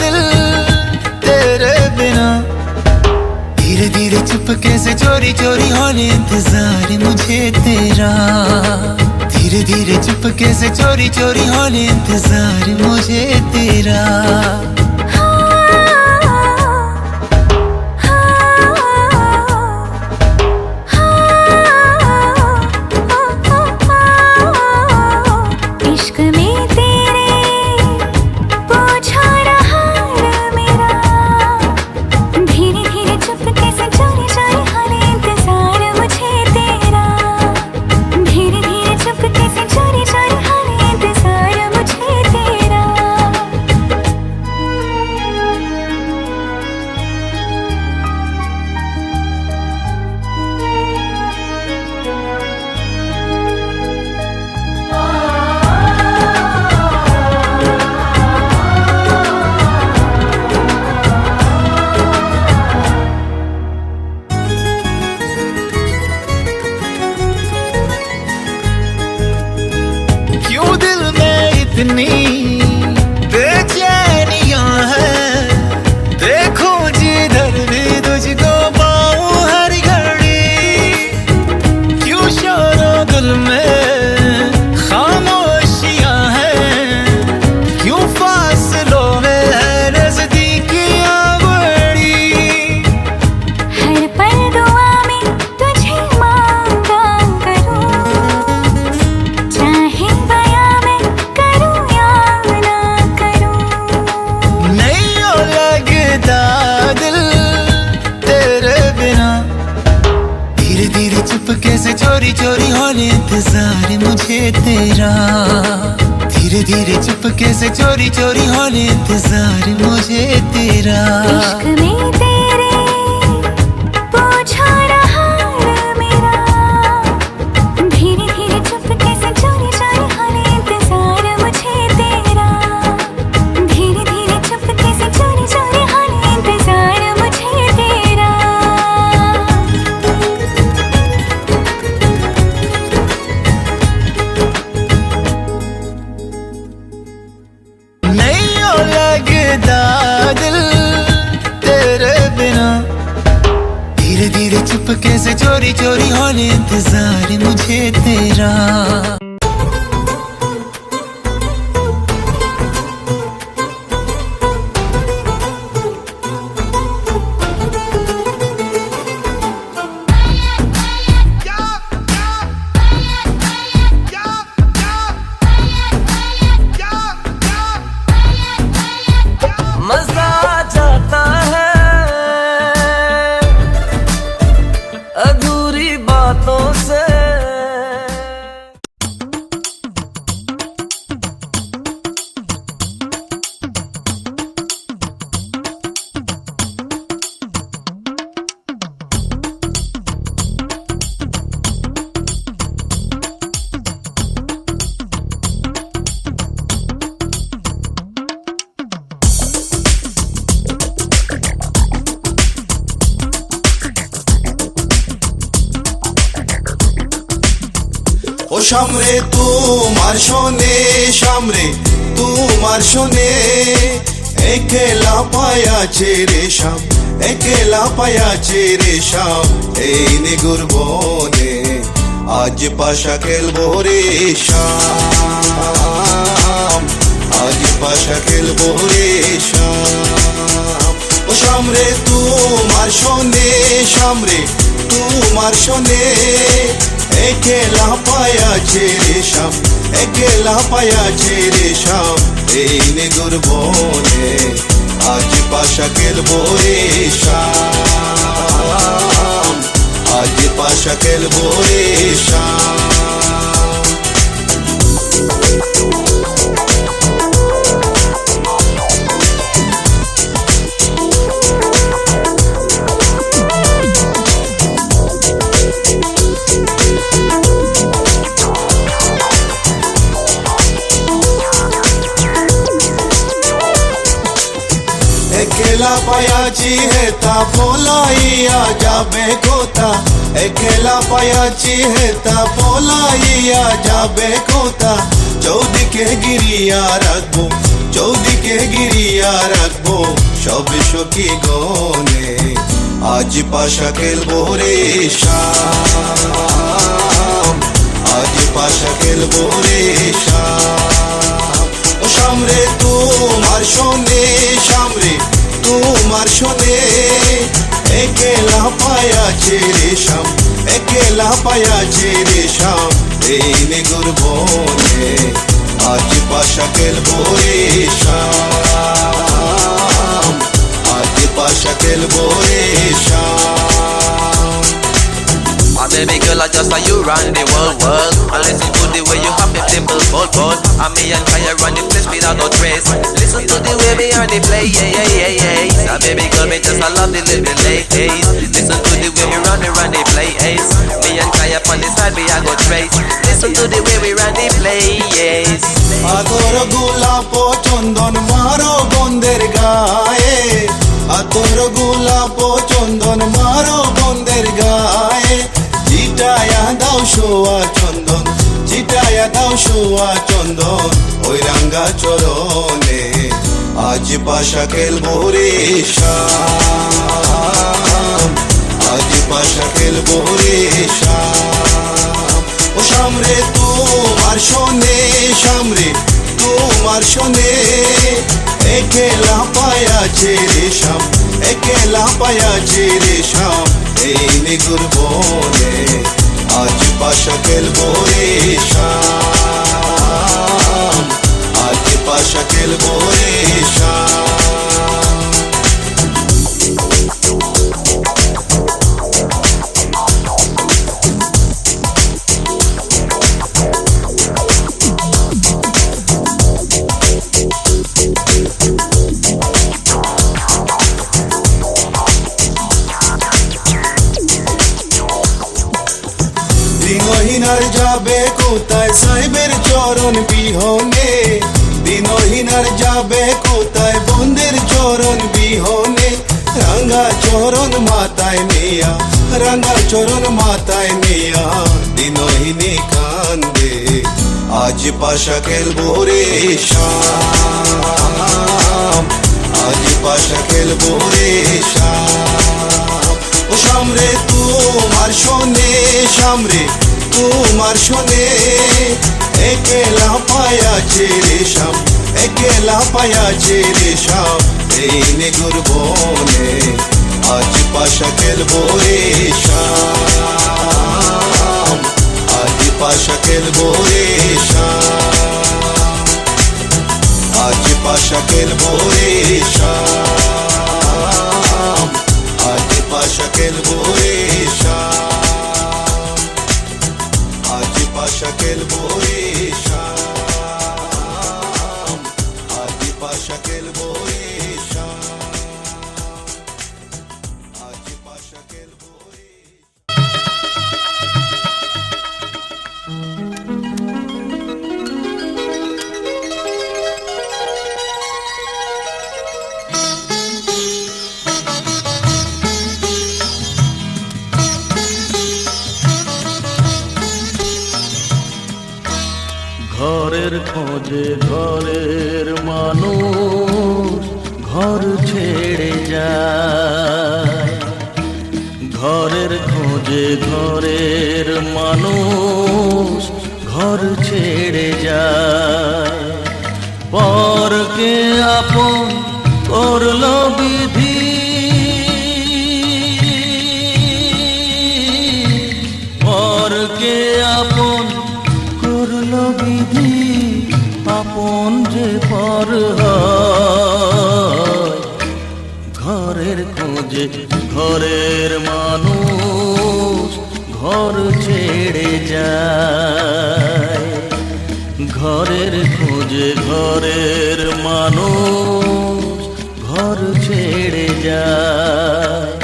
दिल तेरे बिना, धीरे धीरे चुपके से चोरी चोरी होने इंतजार मुझे तेरा, धीरे धीरे चुपके से चोरी चोरी होने इंतजार मुझे तेरा। इतनी बेचैनियां हैं, देखो जिधर भी तुझको पाऊं हर घड़ी, क्यों शोरो दिल में खामोशियां हैं, क्यों फासलों में है नजदीकियां बड़ी। हर पल दुआ में तुझे मांगा करूं, चाहे बयां में करूं या ना करूं। नहीं हो लगता दिल तेरे बिना, धीरे धीरे चुपके से चोरी चोरी होने इंतजार मुझे तेरा, धीरे धीरे चुपके से चोरी चोरी होने इंतजार मुझे तेरा। इश्क में तेरे पूछा रहा मेरा, धीरे धीरे चुपके से चोरी चोरी होने इंतजार मुझे तेरा, धीरे धीरे चुपके से चोरी चोरी होने इंतजार मुझे तेरा। नहीं हो लगता दिल तेरे बिना, धीरे धीरे चुपके से चोरी चोरी होने इंतजार मुझे तेरा। मजा जाता है अधूरी बातों से। সামরে তোমার শোনে সামরে তোমার শোনে একেলা পায়াছে রে শাম একেলা পায়াছে রে শাম এই নিগুর বনে আজ পাশা খেলবো রে শাম আজ পাশা খেলবো রে শাম ও সামরে তোমার শোনে সামরে তোমার শোনে একেলা পায়াছে রে শাম একেলা পায়াছে রে শাম এই নিগুর বনে আজ পাশা খেলবো রে শাম আজ পাশা খেলবো রে শাম একেলা পায়াছি হেতা পলাইয়া যাবে কোথা একেলা পায়াছি হেতা পলাইয়া যাবে কোথা চৌদিকে গিরিয়া রাখবো চৌদিকে গিরিয়া রাখবো সব সখী গনে আজ পাশা খেলবো রে শাম আজ পাশা খেলবো রে শাম ও সামরে তোমার শোনে সামরে তোমার শোনে একেলা পায়াছে রে শাম একেলা পায়াছে রে শাম এই নিগুর বনে আজ পাশা খেলবো রে শাম আজ পাশা খেলবো রে শাম Baby girl, I just saw you run the world. And listen to the way you have it simple, bold. And me and Kaya run the place without no trace. Listen to the way me and the play, yeah. And baby girl, me just I love the little ladies. Listen to the way me run the play, ace. Me and Kaya on the side, we a go trace. Listen to the way we run the play, yes. আতর গোলাপ চন্দন মারো বন্দের গায়ে আতর গোলাপ চন্দন মারো বন্দের গায়ে চিটায়া দাও শোয়া চন্দন চিটায়া দাও শোয়া চন্দন ওই রাঙ্গা চরণে আজ পাশা খেলবো রে শাম আজ পাশা খেলবো রে শাম ও সামরে তোমার শোনে সামরে তোমার শোনে একেলা পায়াছে রে শাম একেলা পায়াছে রে শাম এই নিগুর বনে আজ পাশা খেলবো রে শাম আজ পাশা খেলবো রে শাম দিনহীনার যাবে কোথায় সাহেবের চরণ বিহনে দিনহীনার যাবে কোথায় বন্দের চরণ বিহনে রাঙ্গা চরণ মাতায় মেয়া রাঙ্গা চরণ মাতায় মেয়া দিনহীনে কান্দে আজ পাশা খেলবো রে শাম আজ পাশা খেলবো রে শাম ও সামরে তোমার শোনে সামরে তোমার শোনে একেলা পায়াছে রে শাম একেলা পায়াছে রে শাম এই নিগুর বনে আজ পাশা খেলবো রে শাম আজ পাশা খেলবো রে শাম আজ পাশা খেলবো রে শাম আজ পাশা খেলবো রে শাম আজ পাশা খেলবো রে শাম আজ পাশা খেলবো রে শাম আজ পাশা খেলবো রে খোঁজে ঘরের মানুষ ঘর ছেড়ে যায়, ঘরের খোঁজে ঘরের মানুষ ঘর ছেড়ে যায়, পরকে আপন করলো বিধি, পরকে আপন করলো বিধি, আপন যে পর হয়, ঘরের খোঁজে ঘরের মানুষ ঘর ছেড়ে যায়, ঘরের খোঁজে ঘরের মানুষ ঘর ছেড়ে যায়।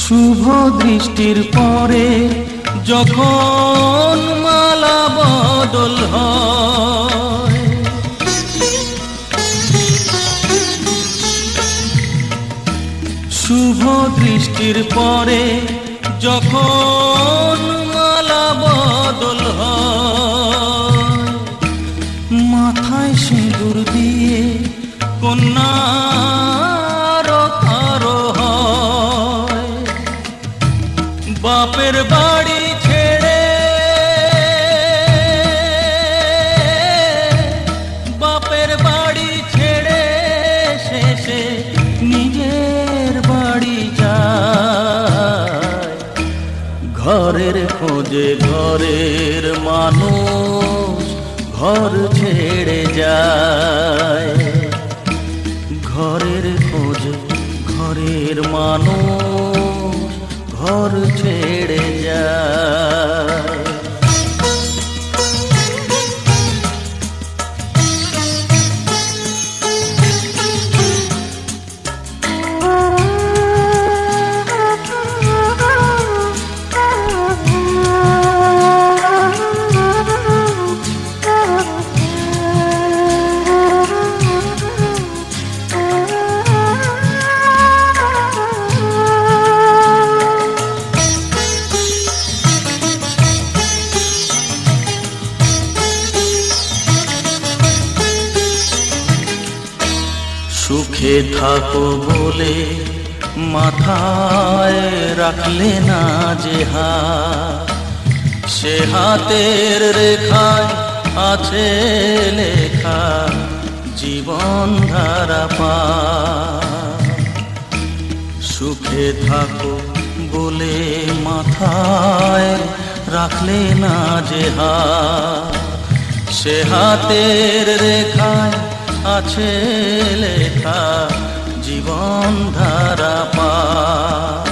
শুভ দৃষ্টির পরে যখন মালা বদল হয়, শুভ দৃষ্টির পরে যখন মালা বদল হয়, মাথায় সিঁদুর দিয়ে কন্যার কারো হয়, বাপের বাড়ি ছেড়ে, বাপের বাড়ি ছেড়ে শেষে নিজের বাড়ি যায়, ঘরের খোঁজে ঘরের মানুষ ঘর ছেড়ে যায়, ঘরের খোঁজে ঘরের মানুষ ঘর ছেড়ে যায়। সুখে থাকো বলে মাথায় রাখলে না যে হাত, সে হাতের রেখায় আছে লেখা জীবন ধারা পার। সুখে থাকো বলে মাথায় রাখলে না যে হাত, সে হাতের রেখায় আছে লেখা জীবন ধারা পার।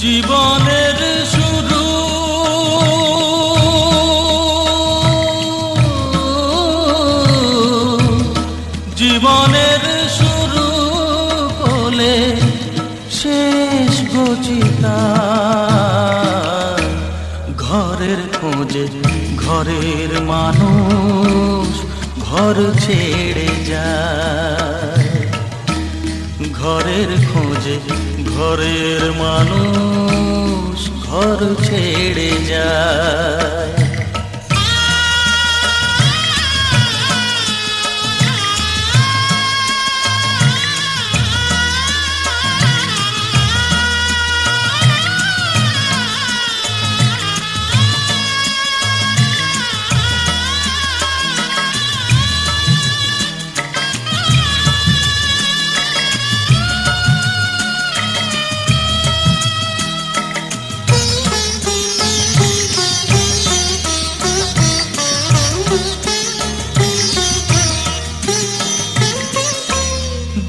জীবনের শুরু জীবনের শুরু কোলে শেষ গচিতা, ঘরের খোঁজে ঘরের মানুষ ঘর ছেড়ে যায়, ঘরের খোঁজে ঘরের মানুষ ঘর ছেড়ে যায়।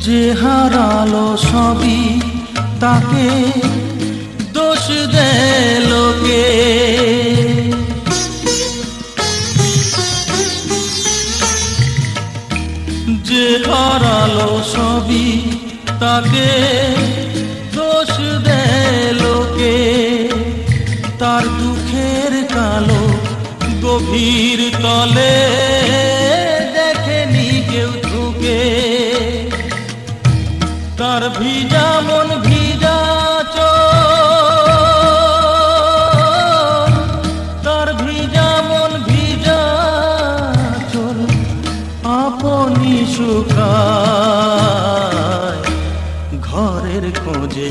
যে হারালো সবই তাকে দে লোকে। যে হারালো সবই তাকে দোষ দে লোকে, তার দুঃখের কালো গভীর তলে দেখেনি কেউ ঢুকে। তার ভিজা মন ভিজা চোখ, তার ভিজা মন ভিজা চোখ আপনি শুকায়। ঘরের খোঁজে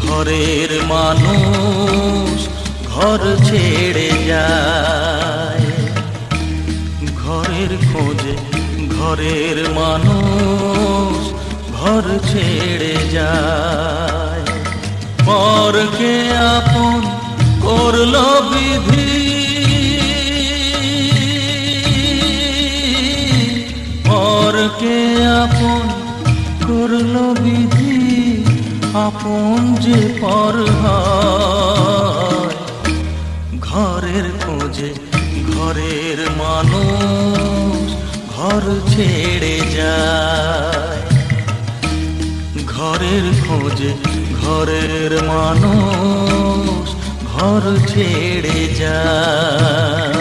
ঘরের মানুষ ঘর ছেড়ে যায়। ঘরের খোঁজে ঘরের মানুষ ঘর ছেড়ে যায়। পরকে আপন করলো বিধি, পরকে আপন করলো বিধি, আপন যে পর হয়। ঘরের খোঁজে ঘরের মানুষ ঘর ছেড়ে যায়। ঘরের খোঁজে ঘরের মানুষ ঘর ছেড়ে যায়।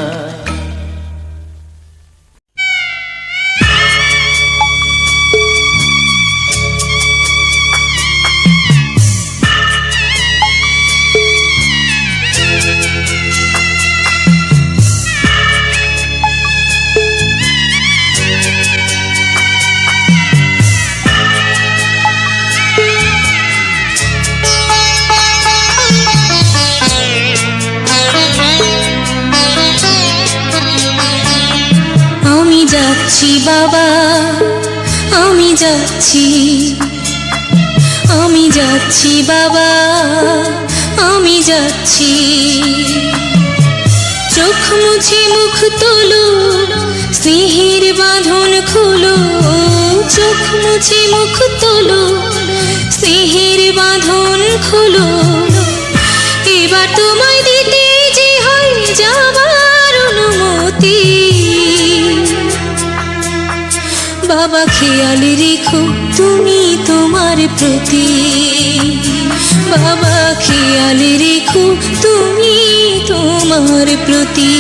যাচ্ছি বাবা, আমি যাচ্ছি, আমি যাচ্ছি বাবা, আমি যাচ্ছি। চোখ মুছে মুখ তোলো, স্নেহের বাঁধন খোলো। চোখ মুছে মুখ তোলো, স্নেহের বাঁধন খোলো। এবার তোমায় দিতে যে হয় যাবার অনুমতি। বাবা খেয়াল রেখো তুমি তোমার প্রতি, বাবা খেয়াল রেখো তুমি তোমার প্রতি।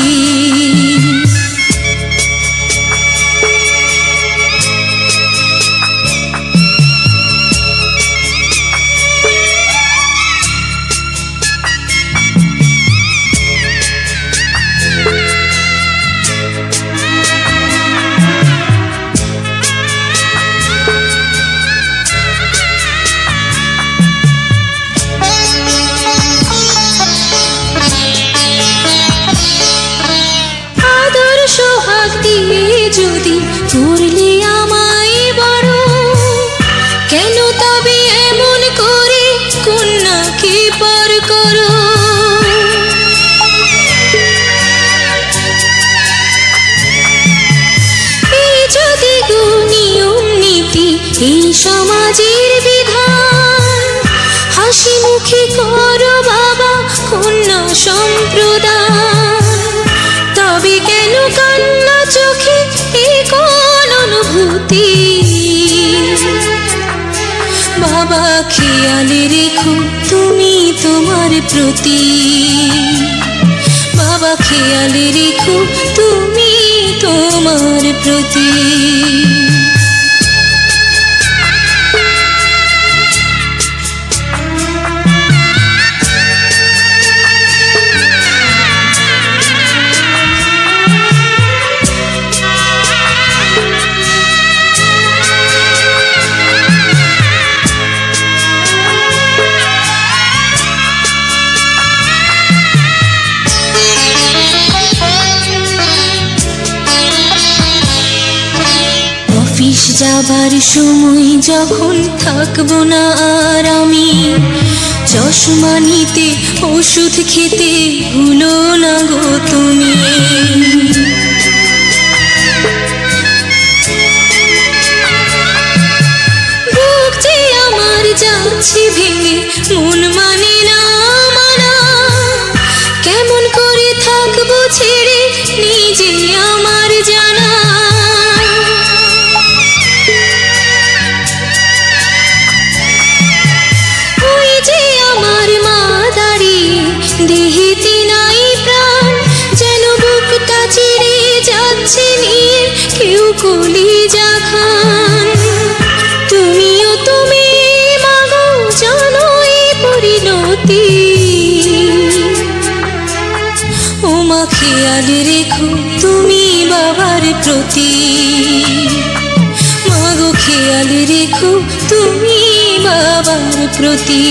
যদি করলে আমায় বড়, কেন তবে এমন করে কন্যাকে পর করো। এই যদি গো নিয়ম নীতি, এই সমাজের বিধান, হাসি মুখে করো বাবা কন্যা সম্প্রদান। তবে কেন কান্না চোখে এ কোন অনুভূতি। বাবা খেয়াল রেখো তুমি তোমার প্রতি, বাবা খেয়াল রেখো তুমি তোমার প্রতি। যাবার সময় যখন থাকবো না আর আমি, চশমা নিতে ওষুধ খেতে ভুলো না গো তুমি। বুক যে আমার যাচ্ছে ভেঙে, মন মানে না মানা। প্রীতি ওমা খেয়াল রেখো তুমি বাবার প্রতি মাগো খেয়াল রেখো তুমি বাবার প্রতি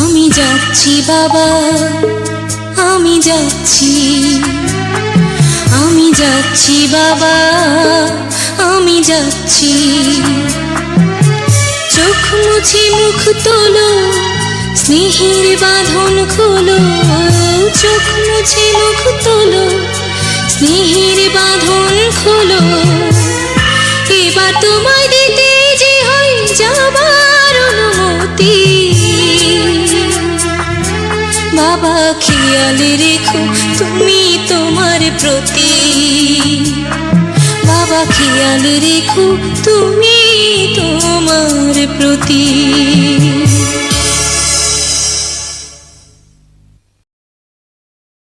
আমি যাচ্ছি বাবা আমি যাচ্ছি আমি যাচ্ছি বাবা আমি যাচ্ছি চোখ মুছে মুখ তোলো স্নেহের বাঁধন খোলো চোখ মুছে মুখ তোলো স্নেহের বাঁধন খোলো এবার তোমায় দিতে যে হয় যাবার অনুমতি বাবা খেয়াল রেখো তুমি তোমার প্রতি বাবা খেয়াল রেখো তুমি